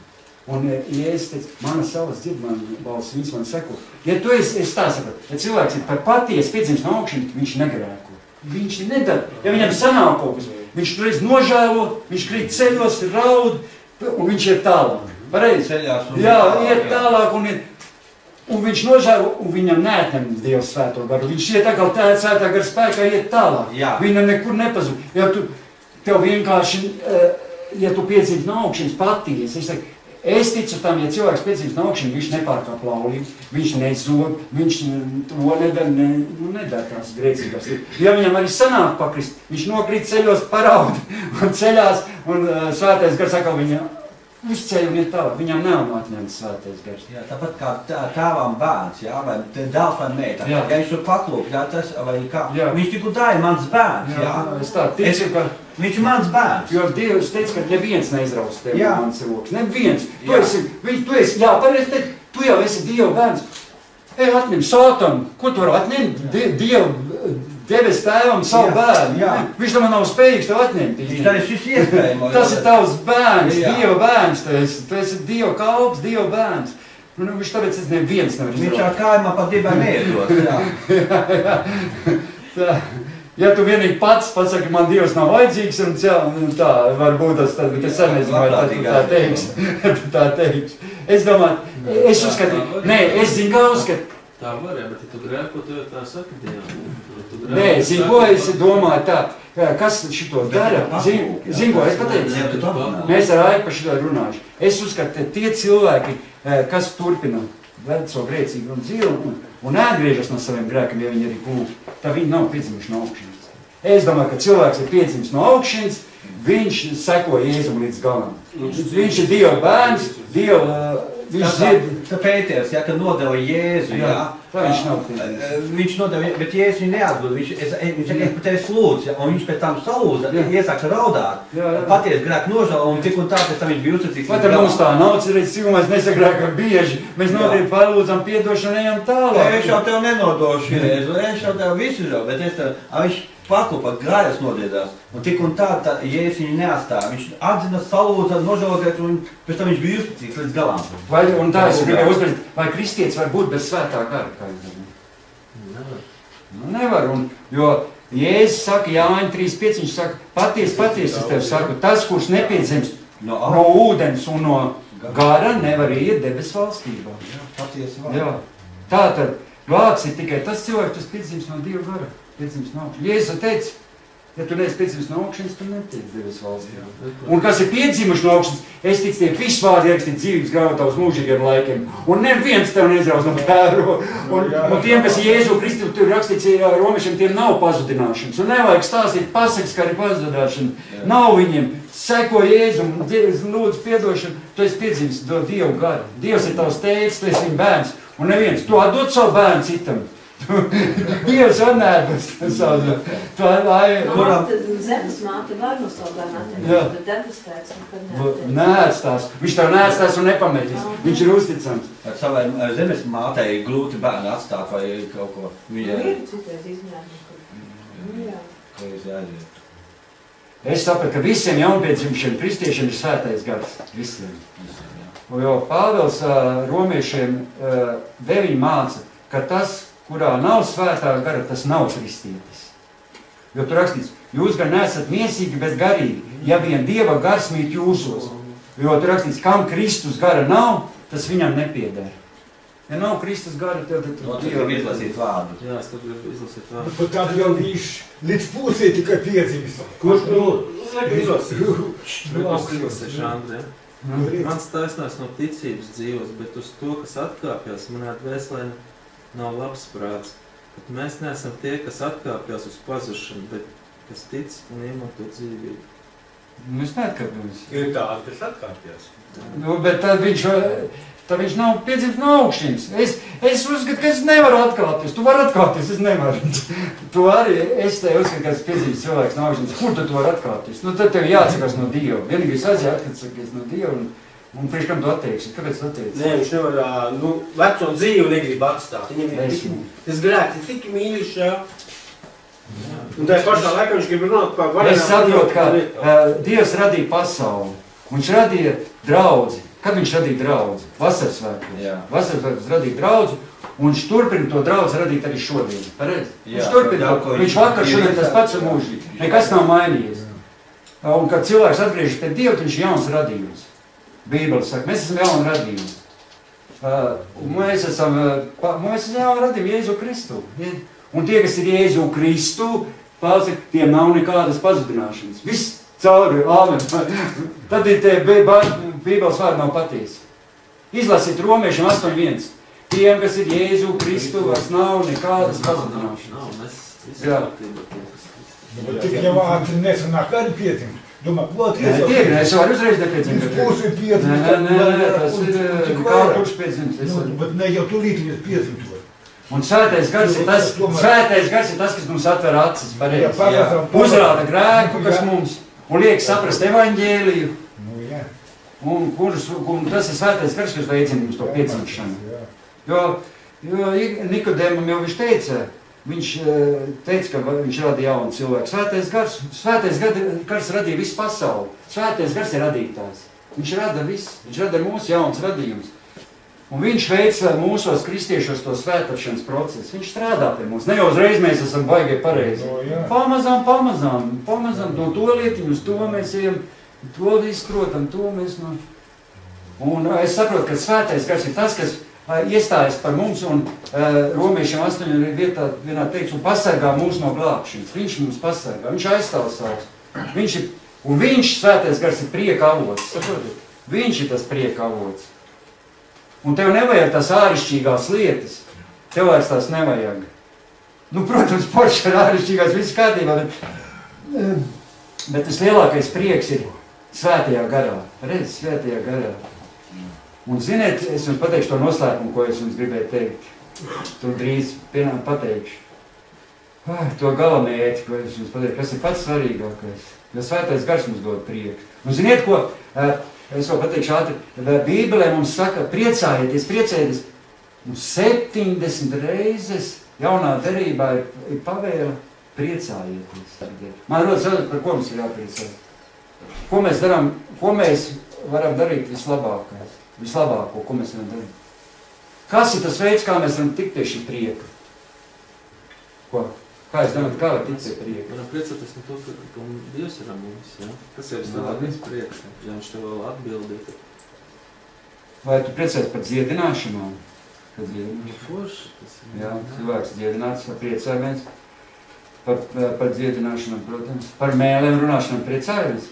Un Jēzus teica, manas avas dzird manu balsi, viņas man seko. Ja tu esi tā saprot, ja cilvēks ir par patiesi piedzimis no augšienes, viņš negrēko. Viņš nedara. Ja viņam sanāk kaut kas, viņš reiz nožēlo, viņš krīt ceļos, raud, un viņš iet tālāk. Pareizi? Jā, iet tālāk un viņš nožēlo, un viņam neatņem Dievs svēto garu. Viņš iet atkal svētā gara spēkā, iet tālāk. Jā. Viņam nekur nepazūd. Ja tev vienkārši, ja tu piedzīvi no augšienes patiesi, es ticu tam, ja cilvēks piedzīves no augšienes, viņš nepārkāp laulību, viņš nezog, viņš to nedara tās grēcīgās. Ja viņam arī sanāk pakrist, viņš nokrīt ceļos, paraud un ceļās, un svētais gars atkal viņa uzceļ un iet tālāk. Viņam nav atņemts svētais gars. Jā, tāpat kā tēvam bērns, jā, vai dēls vai meita. Ja viņš tur paklūp, jā, tas vai kā. Jā. Viņš tikai tā ir mans bērns, jā. Es tā ticu, ka viņš ir mans bērns. Jo Dievs teica, ka neviens neizraus tevi no manas rokas. Neviens. Tu esi, jā, pareizi teikt, tu jau esi Dieva bērns. Atņem Sātanu. Ko tu vari atņemt? Dievu devis tēvam savu bērnu. Jā. Viņš tam nav spējīgs tev atņemt. Tas ir tavs bērns, Dieva bērns. Tu esi Dieva kalps, Dieva bērns. Viņš tāpēc neviens nevar izraut. Viņš ar kājumā pa dibai neiedos. Jā. Ja tu vienīgi pats saki, man Dievs nav vajadzīgs, un tā varbūt tas tad, bet es arī nezinu, vai tad tu tā teiksi. Es domāju, es uzskatu, es zinu, kā uzskatu. Tā var, bet ja tu grēko, tu jau tā saki Dievam. Nē, zinu, ko es domāju tā, kas šito dara, zinu, ko es pateicu. Mēs ar Aipu par šito runājuši. Es uzskatu, tie cilvēki, kas turpina veco grēcīgu dzīvi un neatgriežas no saviem grēkiem, ja viņi arī kūp, tad viņi nav piedzimuši no augšienes. Es domāju, ka cilvēks ir piedzimis no augšienes, viņš seko Jēzum līdz galam. Viņš ir Dieva bērns, viņš zina. Tā Pēters, ja, kad nodeva Jēzu, jā. Tā viņš nav piedzimis. Viņš nodeva, bet Jēzus viņu neatdod. Viņš saka, es par tevi slūdzu, ja, un viņš pēc tam salūza, iesāks raudāt. Paties grēku nožēlo, un tik un tā, pēc tam viņš bija uzticīgs. Vai tad mums tā nav, redz, cik mēs nesagrēkam bieži. Mēs notiek palūdzam piedošanu, ejam tālāk. Es jau tev nenodošu Jēzu, es jau tev visu jau, bet es tev, viņš paklupa, gājas nodiedās. Un tik un tā, Jēzus viņu neatstāja. Viņš atzina, salūza, nožēloties, un pēc tam viņš bija uzticīgs līdz galām. Un tā es gribēju uzbrīd, vai kristietis var būt bez svētā gara, kā jūs domājat? Nevar. Nevar, jo Jēzus saka, Jāņa 3.5, viņš saka, patiesi es tev saku, tas, kurš nepiedzimst no ūdens un no gara, nevar iet debes valstībā. Jā, patiesi var. Jā. Tātad vārds ir tikai tas cilvēks, kas piedzimst no Dieva gara, piedzimst no augšas. Jēzus teica, ja tu neesi piedzimst no augšanas, tu netiec Dievas valstī. Un kas ir piedzimuši no augšanas, es ticu, tie visi vārdi ierakstīt dzīvības grāmatā uz mūžīgiem laikiem. Un neviens tev neizrauz no tēru. Un tiem, kas ir Jēzu Kristu, tur rakstīts romiešiem, tiem nav pazudināšanas. Un nevajag stāstīt pasakas, kā ir pazudināšana. Nav viņiem. Seko Jēzu un lūdzu piedošanu, tu esi piedzimst no Dieva gara. Dievs ir tavs tēvs, tu esi viņa bērns. Un neviens, tu atdod savu bērnu citam. Dievs var nēdus savu. Zemes māte var no savu bērnu atņemt, bet debes tēvs nekad neatņemt. Nēdstās. Viņš tev nēdstās un nepametīs. Viņš ir uzticams. Ar savai zemes mātei grūti bērnu atstāt vai kaut ko. Ir citreiz izmēģināt. Jā. Es sapratu, ka visiem jaunpiedzimšiem kristiešiem ir svētais gars. Visiem. Jo Pāvils romiešiem deviņi māca, ka tas, kurā nav svētā gara, tas nav kristietis. Jo tur rakstīts, jūs gan nesat miesīgi, bet garīgi, ja vien Dieva gars mīt jūsos. Jo tur rakstīts, kam Kristus gara nav, tas viņam nepieder. Ja nav Kristus gara, tad Dieva izlasīt vārdu. Jā, es tad gribu izlasīt vārdu. Bet tad jau viņš līdz pusē tikai piedzimis. Kurš izlasīt? Es izlasīšu, Andrē. Mans taisnās no ticības dzīvos, bet uz to, kas atkāpjas, manā dvēselē nav labs prāts. Bet mēs neesam tie, kas atkāpjas uz pazušanu, bet kas tic un iemanto dzīvību. Mēs neatkāpjamies. Ir tādi, kas atkāpjas. Bet tad viņš nav piedzimts no augšas. Es uzskatu, ka es nevaru atkāpties. Tu vari atkāpties, es nevaru. Tu arī, es te uzskatu, ka es piedzimts cilvēks no augšas. Kur tu vari atkāpties? Nu, tad tev jāatsakās no Dieva. Vienīgais atsakies no Dieva un priekš kam tu attieksi? Kāpēc tu attieksi? Nē, viņš nevar, veco dzīvi negrib atstāt. Viņam ir tas grēks, ir tik mīļš, jā. Un tajā pašā laikā viņš grib runāt par varētu. Es saprotu, ka Dievs radīja pasauli. Viņš radīja draudzi. Kad viņš radīja draudzi? Vasarsvētkos. Vasarsvētkos radīja draudzi, un viņš turpina to draudzi radīt arī šodien. Pareizi? Viņš turpina to. Viņš vakar šodien tas pats un mūžīgi. Nekas nav mainījies. Un kad cilvēks atgriežas pie Dieva, viņš ir jauns radījums. Bībele saka, mēs esam jauni radījumi. Mēs esam jauni radījumi Jēzu Kristu. Un tie, kas ir Jēzu Kristu, pārsaka, tiem nav nekādas pazudināšanas. Viss cauri, āmen. Tad ir tie Bībeles vārdi nav patiesi. Izlasiet romiešiem 8.1. Tiem, kas ir Jēzu Kristu, vairs nav nekādas pazudināšanas. Nav, mēs visi kārtībā tie, kas Kristu. Bet tik jau ātri nesanāk arī piedzimt. Domā, es varu uzreiz nepiedzimt. Pusi piedzimt. Nē, tas ir kā kurš piedzimt. Bet ne jau tu lītiņas piedzimt. Un svētais gars ir tas, kas mums atver acis, pareizi. Uzrāda grēku, kas mums, un liek saprast evaņģēliju. Un tas ir svētais gars, kas veicina mums to piedzimšanu. Jo Nikodēmam jau viņš teica, ka viņš radīja jaunu cilvēku. Svētais gars radīja visu pasauli. Svētais gars ir radītājs. Viņš rada visu. Viņš rada mūsu jauns radījums. Un viņš veica mūsos kristiešos to svētāšanas procesu. Viņš strādā pie mums. Ne jau uzreiz mēs esam baigie pareizi. Pamazām no to lietiņu, uz to mēs ejam, to izprotam, to mēs no... Un es saprotu, ka svētais gars ir tas, kas iestājas par mums un romiešiem 8 vienā teiks un pasargā mūs no glābšanas. Viņš mums pasargā, viņš aizstāv savus. Viņš, svētais gars, ir prieka avots. Saprotiet? Viņš ir tas prieka avots. Un tev nevajag tās ārišķīgās lietas. Tev vairs tās nevajag. Protams, porši ar ārišķīgās viss kārtībā, bet tas lielākais prieks ir svētajā garā. Redz, svētajā garā. Un ziniet, es jums pateikšu to noslēpumu, ko es jums gribēju teikt. To drīz pateikšu. To galamērķi, ko es jums pateikšu, kas ir pats svarīgākais. Jo svētais gars mums dod prieku. Un ziniet, ko es vēl pateikšu ātri. Bībelē mums saka, priecājieties. Mums 70 reizes jaunā derībā ir pavēle priecājieties. Man rodas jautājums, par ko mums ir jāpriecājas. Ko mēs darām, ko mēs varam darīt vislabāko, ko mēs varam darīt? Kas ir tas veids, kā mēs varam tikt pie šī prieka? Ko? Kā es domāju, kā var tikt pie prieka? Varam priecāties no to, ka Dievs ir ar mums, ja? Tas ir vislabākais prieks, ja viņš tev vēl atbildīja. Vai tu priecājies par dziedināšanām? Kad dziedināts. Forši tas ir. Jā, cilvēks dziedināts, priecājamies. Par dziedināšanu, protams. Par mēlēm runāšanu priecājamies.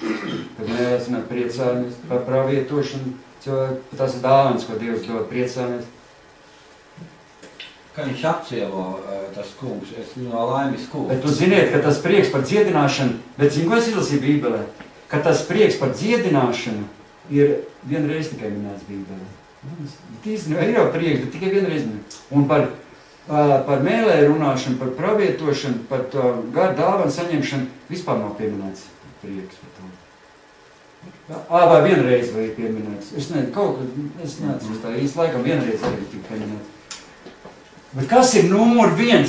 Kad mēlēs runāt priecājamies. Par pravietošanu cilvēku. Tas ir dāvans, ko Dievs dod, priecājamies. Kā viņš apcielo tas kungs, es no laimes kungs. Bet tu ziniet, ka tas prieks par dziedināšanu, bet zinu, ko es izlasīju Bībelē, ka tas prieks par dziedināšanu ir vienreiz tikai minēts Bībelē. Ir jau prieks, bet tikai vienreiz minēts. Un par mēlē runāšanu, par pravietošanu, par to garu dāvanu saņemšanu vispār nav pieminēts prieks par to. Vai vienreiz vai ir pieminēts? Es nezinu, kaut kad, es neatceros tā īsti laikam vienreiz arī tika pieminēts. Bet kas ir numur 1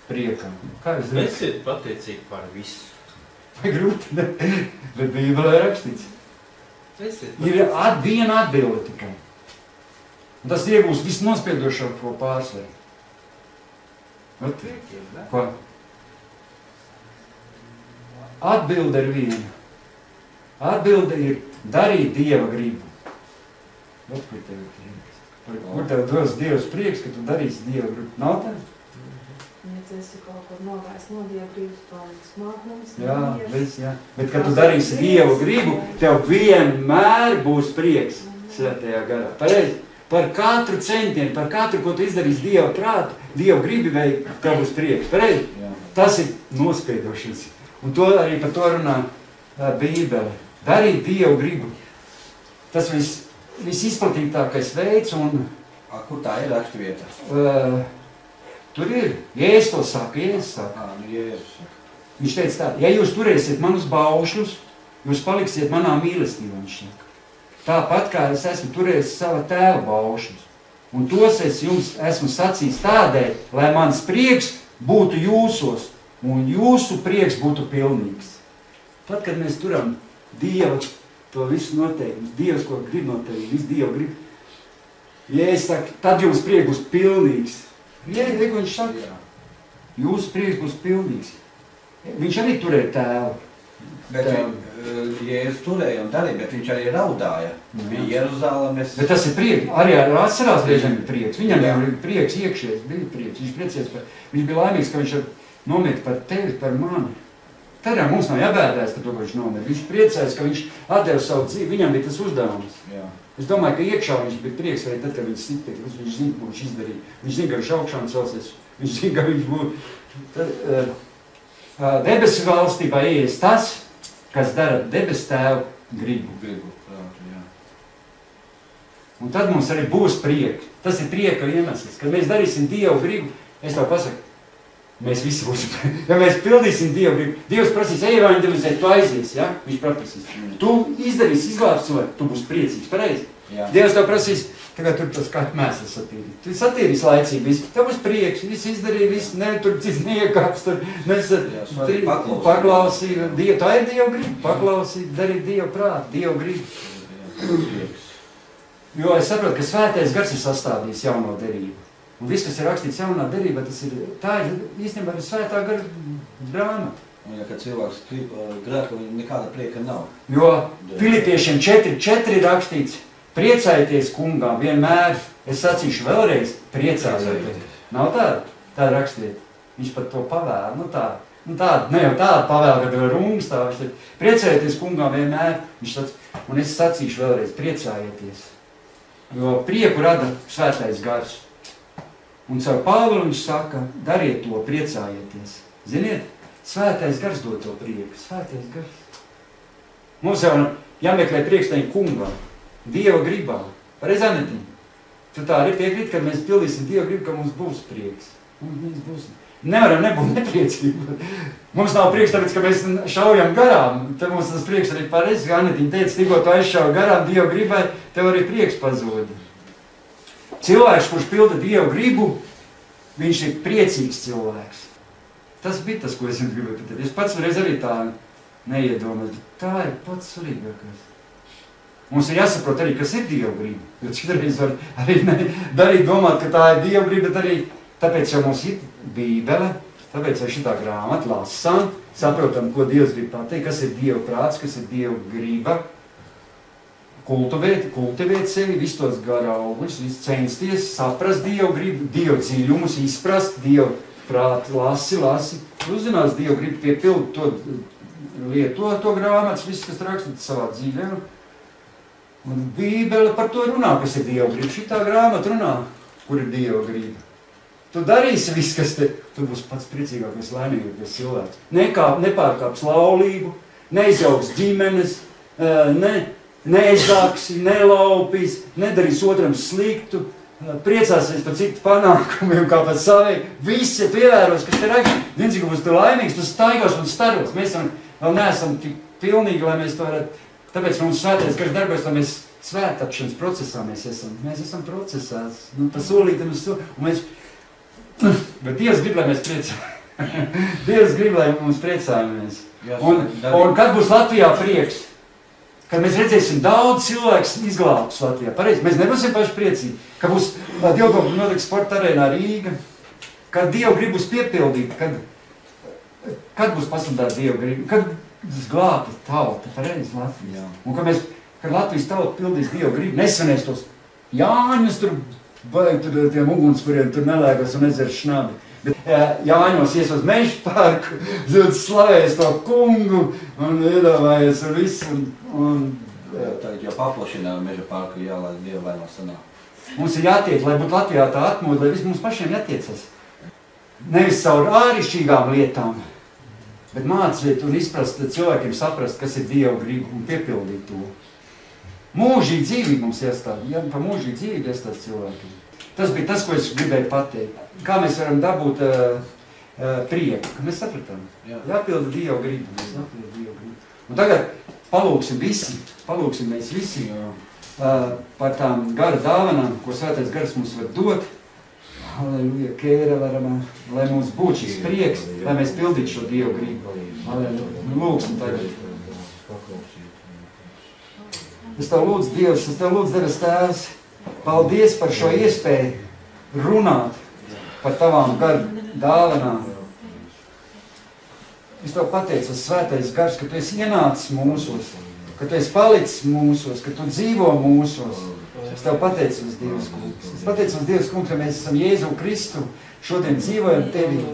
priekam? Kā jūs zināt? Esiet pateicīgi par visu. Vai grūti, ne? Bet Bībelē rakstīts. Ir viena atbilde tikai. Un tas iegūs visnospiedošāko pārsvaru. Ko? Atbilde ir viena. Atbilde ir darīt Dieva gribu. Ot, kur tev ir prieks? Kur tev dos Dievs prieks, ka tu darīsi Dieva gribu? Nav tā? Ja tu esi kaut kur novērst no Dieva gribas, paliks māknums, Jā, viss, jā. Bet, kad tu darīsi Dieva gribu, tev vienmēr būs prieks svētajā garā. Pareizi? Par katru centienu, par katru, ko tu izdarīsi Dieva prātu, Dieva gribi veikt, tev būs prieks. Pareizi? Tas ir nospiedošanas. Un to arī par to runā Bībele. Darīt Dievu gribu. Tas visizplatītākais veids un... Kur tā ir raksturvieta? Tur ir. Jēzus to saka, Jēzus saka. Viņš teica tā, ja jūs turēsiet manus baušļus, jūs paliksiet manā mīlestībā, viņš saka. Tāpat kā es esmu turējis sava tēva baušļus. Un tos es jums esmu sacījis tādēļ, lai mans prieks būtu jūsos un jūsu prieks būtu pilnīgs. Tad, kad mēs turam Dievu, to visu noteikumus, Dievs, ko grib noteikti, visu Dievu grib, ja es saku, tad jums prieks būs pilnīgs. Viņš saka, jūsu prieks būs pilnīgs. Viņš arī turēja tēvu. Bet Jēzus turēja un darīja, bet viņš arī raudāja. Bija Jeruzalemes. Bet tas ir prieks. Arī atcerās reizēm ir prieks. Viņam jau ir prieks iekšies, bija prieks. Viņš priecēs par, viņš bija laimīgs, ka viņš nomiet par tevi, par mani. Tad mums nav jābēdēs par to, ka viņš nomiet. Viņš priecēs, ka viņš atdeva savu dzīvi. Viņam bija tas uzdevums. Jā. Es domāju, ka iekšā viņš bija prieks arī tad, kad viņš sita, viņš zina, ko viņš izdarīja. Viņš zina, ka viņš augšām celsies. Viņš zina, ka viņš būtu. Debesu valstībā ies tas, kas dara debes tēvu gribu. Jā. Un tad mums arī būs prieks. Tas ir prieka iemesls. Kad mēs darīsim Dievu gribu, es tev pasaku, mēs visi būsim. Ja mēs pildīsim Dievu gribu, Dievs prasīs evanģelizēt, tu aizies, ja? Viņš prasīs. Tu izdarīsi, izglābs cilvēku, tu būsi priecīgs, pareizi? Dievs tev prasīs, tagad tur tas kā mēsls satīrīt. Tu satīrīs laicīgi visu, tev būs prieks, viss izdarīja, viss, ne, tur cits niekāps, tur mēs paklausīja, tā ir Dievu griba, paklausīt, darīt Dievu prātu, Dievu gribu. Jo es saprotu, ka svētais gars ir sastādījis jauno derību. Un viss, kas ir rakstīts jaunā derībā, tā ir īstenībā svētā gara grāmata. Un ja, kad cilvēks grēko, viņam nekāda prieka nav. Jo Filipiešiem 4:4 rakstīts, priecājieties kungā vienmēr, es sacīšu vēlreiz, priecājieties. Nav tāda rakstiet. Viņš par to pavēla, ne jau tāda pavēla, kad ir rungas tā, viņš teica, priecājieties kungā vienmēr, viņš sacīja, un es sacīšu vēlreiz, priecājieties. Jo prieku rada svētais gars. Un caur Pāvilu viņš saka, dariet to, priecājieties. Ziniet, svētais gars dod to prieku, svētais gars. Mums jau jāmeklē prieks tajā kungā, Dieva gribā. Pareiz, Anetiņa? Tu tā arī piekrīt, kad mēs pildīsim Dieva gribu, ka mums būs prieks. Mums būs. Nevaram nebūt nepriecīgi. Mums nav prieks, tāpēc, ka mēs šaujam garām. Tad mums tas prieks arī pareizi, kā Anetiņa teica, tikko tu aizšauj garām Dieva gribai, tev arī prieks pazoda. Cilvēks, kurš pilda Dievu gribu, viņš ir priecīgs cilvēks. Tas bija tas, ko es jums gribēju pateikt. Es pats reiz arī tā neiedomāju, bet tā ir pats svarīgākais. Mums ir jāsaprot arī, kas ir Dievu griba. Jo citreiz var arī darīt domāt, ka tā ir Dievu griba, bet arī tāpēc jau mums ir Bībele, tāpēc jau šitā grāmata lasām, saprotam, ko Dievs grib pateikt, kas ir Dieva prāts, kas ir Dieva griba, kultivēt sevi, visus tos gara augļus, visu censties, saprast Dievu gribu, Dievu dziļumus, izprast Dievu prātu, lasi. Uzzinās Dievu gribu piepild to lieto to grāmatas, viss, kas rakstīts savā dzīvē. Un Bībele par to runā, kas ir Dievu gribu. Šitā grāmata runā, kur ir Dievu gribu. Tu darīsi viss, kas te... Tu būsi pats priecīgākais, laimīgākais cilvēks. Nepārkāps laulību, neizjauks ģimenes, neizāksi, nelaupīs, nedarīs otram sliktu, priecāsies par citu panākumiem, kā par savai. Visi tu ievēros, kas te raksta. Zini, cik būs tu laimīgs, tu staigos un staros. Mēs vēl neesam tik pilnīgi, lai mēs to varētu... Tāpēc mums svētais gars darbojas, lai mēs svētāpšanas procesā mēs esam. Mēs esam procesā. Pa solītam uz solītam. Un mēs... Bet Dievs grib, lai mēs priecājamies. Dievs grib, lai mums priecājamies. Un kad būs Latvijā prieks? Kad mēs redzēsim daudz cilvēks izglābtus Latvijā. Pareizi, mēs nebūsim paši priecīgi. Kad būs Dievdomu notiks sporta arēnā Rīga. Kad Dievu grib būs piepildīta. Kad būs pasludēta Dievu gribu. Kad būs glābta tauta. Pareizi Latvijā. Un kad Latvijas tauta pildīs Dievu gribu, nesvinēs tos Jāņus tur, vai tur tiem ugunskuriem tur nelēgos un ezers šnabi. Bet Jāņos ies uz mežu parku, slavēs to kungu un iedomājies ar visu. Tagad jau paplašinā meža parku, lai Dievu vainā sanāk. Mums ir jātiek, lai būtu Latvijā tā atmoda, lai viss mums pašiem jātiecas. Nevis caur āršķirīgām lietām, bet mācīt un izprast cilvēkiem saprast, kas ir Dieva griba un piepildīt to. Mūžīgi dzīvību mums iestāv, pa mūžīgi dzīvību iestāv cilvēkiem. Tas bija tas, ko es gribēju pateikt. Kā mēs varam dabūt prieku, ka mēs sapratām. Jāpilda Dieva griba. Un tagad palūksim mēs visi par tām gara dāvanām, ko svētais gars mums var dot. Halleluja, kēra varam, lai mums būtu šis prieks, lai mēs pildītu šo Dievu gribu. Halleluja, lūksim tagad. Es tev lūdzu, Dievs, es tev lūdzu, Debes Tēvs, paldies par šo iespēju runāt par tavām garu dāvanām. Es tev pateicu, svētais gars, ka tu esi ienācis mūsos, ka tu esi palicis mūsos, ka tu dzīvo mūsos. Es tev pateicos, Dievs kungs. Es pateicos, Dievs kungs, ka mēs esam Jēzu Kristu, šodien dzīvojam tevī,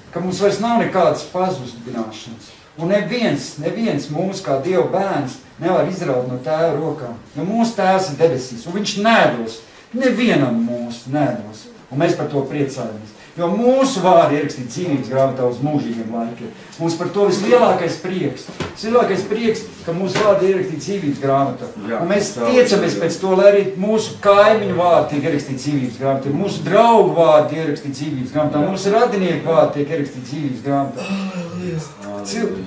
ka mums vairs nav nekādas pazudināšanas. Un neviens mūs kā Dieva bērns nevar izraut no Tēva rokām. Jo mūsu Tēvs ir debesīs, un viņš nedos. Nevienam mūsu nedos. Un mēs par to priecājamies. Jo mūsu vārdi ierakstīt dzīvības grāmatā uz mūžīgiem laikiem. Mums par to vislielākais prieks. Vislielākais prieks, ka mūsu vārdi ierakstīt dzīvības grāmatā. Un mēs tiecamies pēc to, lai arī mūsu kaimiņu vārdi tiek ierakstīt dzīvības grāmatā. Mūsu draugu vārdi ierakstīt dzīvības grāmatā. Mūsu radinieku vārdi tiek ierakstīt dzīvības grāmatā.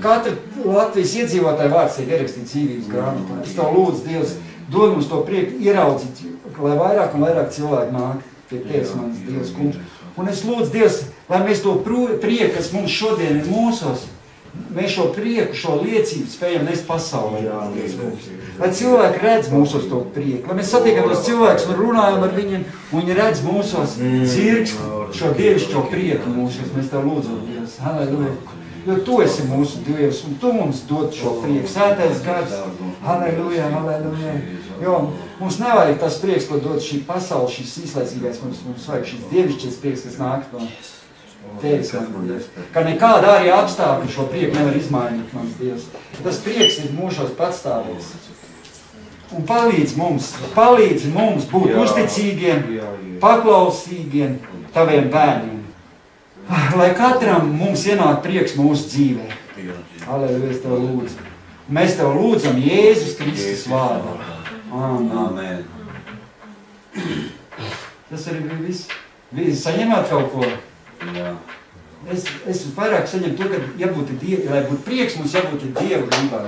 Katra Latvijas iedzīvotāja vārds tiek ierakstīt dzīvības grāmatā. Es tev lūdzu, Dievs, dod mums to prieku ieraudzīt, lai vairāk un vairāk cilvēki nāk pie Tevis, mans Dievs kungs. Un es lūdzu, Dievs, lai mēs to prieku, kas mums šodien ir mūsos, mēs šo prieku, šo liecību spējam nest pasaulē. Lai cilvēki redz mūsos to prieku, lai mēs satiekam tos cilvēkus un runājam ar viņiem, un viņi redz mūsos cirkstu, šo dievišķo prieku mūsos. Mēs tev lūdzam, Dievs, halleluja. Jo tu esi mūsu Dievs, un tu mums dod šo prieku. Svētais gars, halleluja, halleluja. Jo mums nevajag tas prieks, ko dod šī pasaule, šis īslaicīgais, mums vajag šis dievišķies prieks, kas nāk no Tevis, man Dievs. Ka nekāda arī apstākļi šo prieku nevar izmainīt, mans Dievs. Tas prieks ir mūšos patstāvīgs. Un palīdz mums būt uzticīgiem, paklausīgiem taviem bērniem. Lai katram mums ienāk prieks mūsu dzīvē. Halleluja, es tev lūdzu. Mēs tev lūdzam Jēzus Kristus vārdā. Amen. Tas arī bija viss. Visi saņemāt kaut ko? Jā. Es vairāk saņemu to, ka lai būtu prieks, mums jābūt Dieva gribā.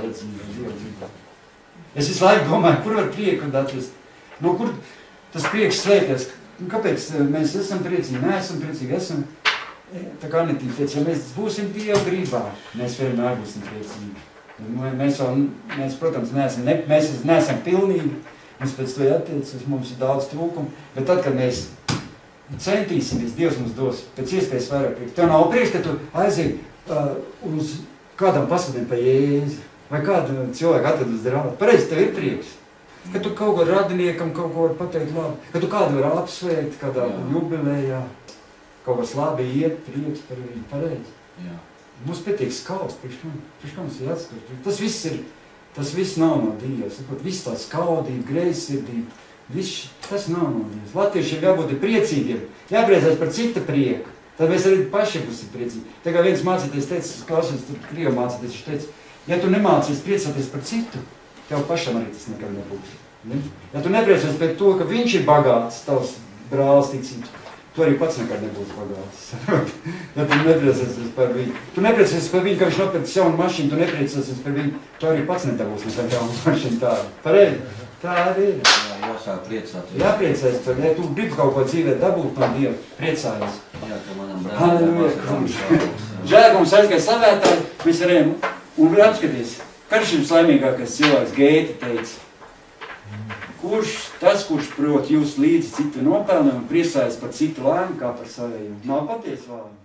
Es visu laiku domāju, kur var prieku atrast? No kur tas prieks slēpjas? Kāpēc mēs esam priecīgi? Neesam priecīgi, esam... Tā kā netīties, ja mēs būsim Dieva gribā, mēs vienmēr būsim priecīgi. Mēs, protams, neesam pilnīgi, mums pēc to jātiecas, mums ir daudz trūkumu, bet tad, kad mēs centīsimies, Dievs mums dos pēc iespējas vairāk prieks. Tev nav prieks, ka tu aiziet uz kādam pasludiem pa Jēzu, vai kādu cilvēku atrad uz draugu. Pareizi, tev ir prieks. Ka tu kaut ko radiniekam kaut ko var pateikt labi. Ka tu kādu var apsveikt kādā jubilējā. Kaut kas labi iet, prieks par viņu, pareizi. Mums pietiek skauds, priekš kā mums ir atskart. Tas viss nav no Dievs. Viss tā skaudība, greizsirdība, tas nav no Dievs. Latviešiem jābūt priecīgiem, jāpriecās par cita prieku. Tad mēs arī paši būsim priecīgi. Tā kā viens mācīties teica, klausies, tur Krievu mācīties, viņš teica, ja tu nemācies priecāties par citu, tev pašam arī tas nekad nebūs. Ne? Ja tu nepriecāties par to, ka viņš ir bagāts, tavs brālis ticības, tu arī pats nekad nebūs bagāts. Ja tu nepriecāsies par viņu. Tu nepriecāsies par viņu, ka viņš nopirks jaunu mašīnu, tu nepriecāsies par viņu, tu arī pats nedabūs nekad jaunu mašīnu tādu. Pareizi? Tā arī ir. Jāsāk priecāties. Jāpriecājas par, ja tu gribi kaut ko dzīvē dabūt no Dieva, priecājies. Jā, ka manam Halleluja. Žēl, ka mums aizgāja slavētāji, mēs varējām, un apskaties, karš jums laimīgākais cilvēks Gēta teica, kurš prot jūs līdzi citu nopelniem un priecājas par citu laimi kā par savējiem. Nav patiesi vārdi.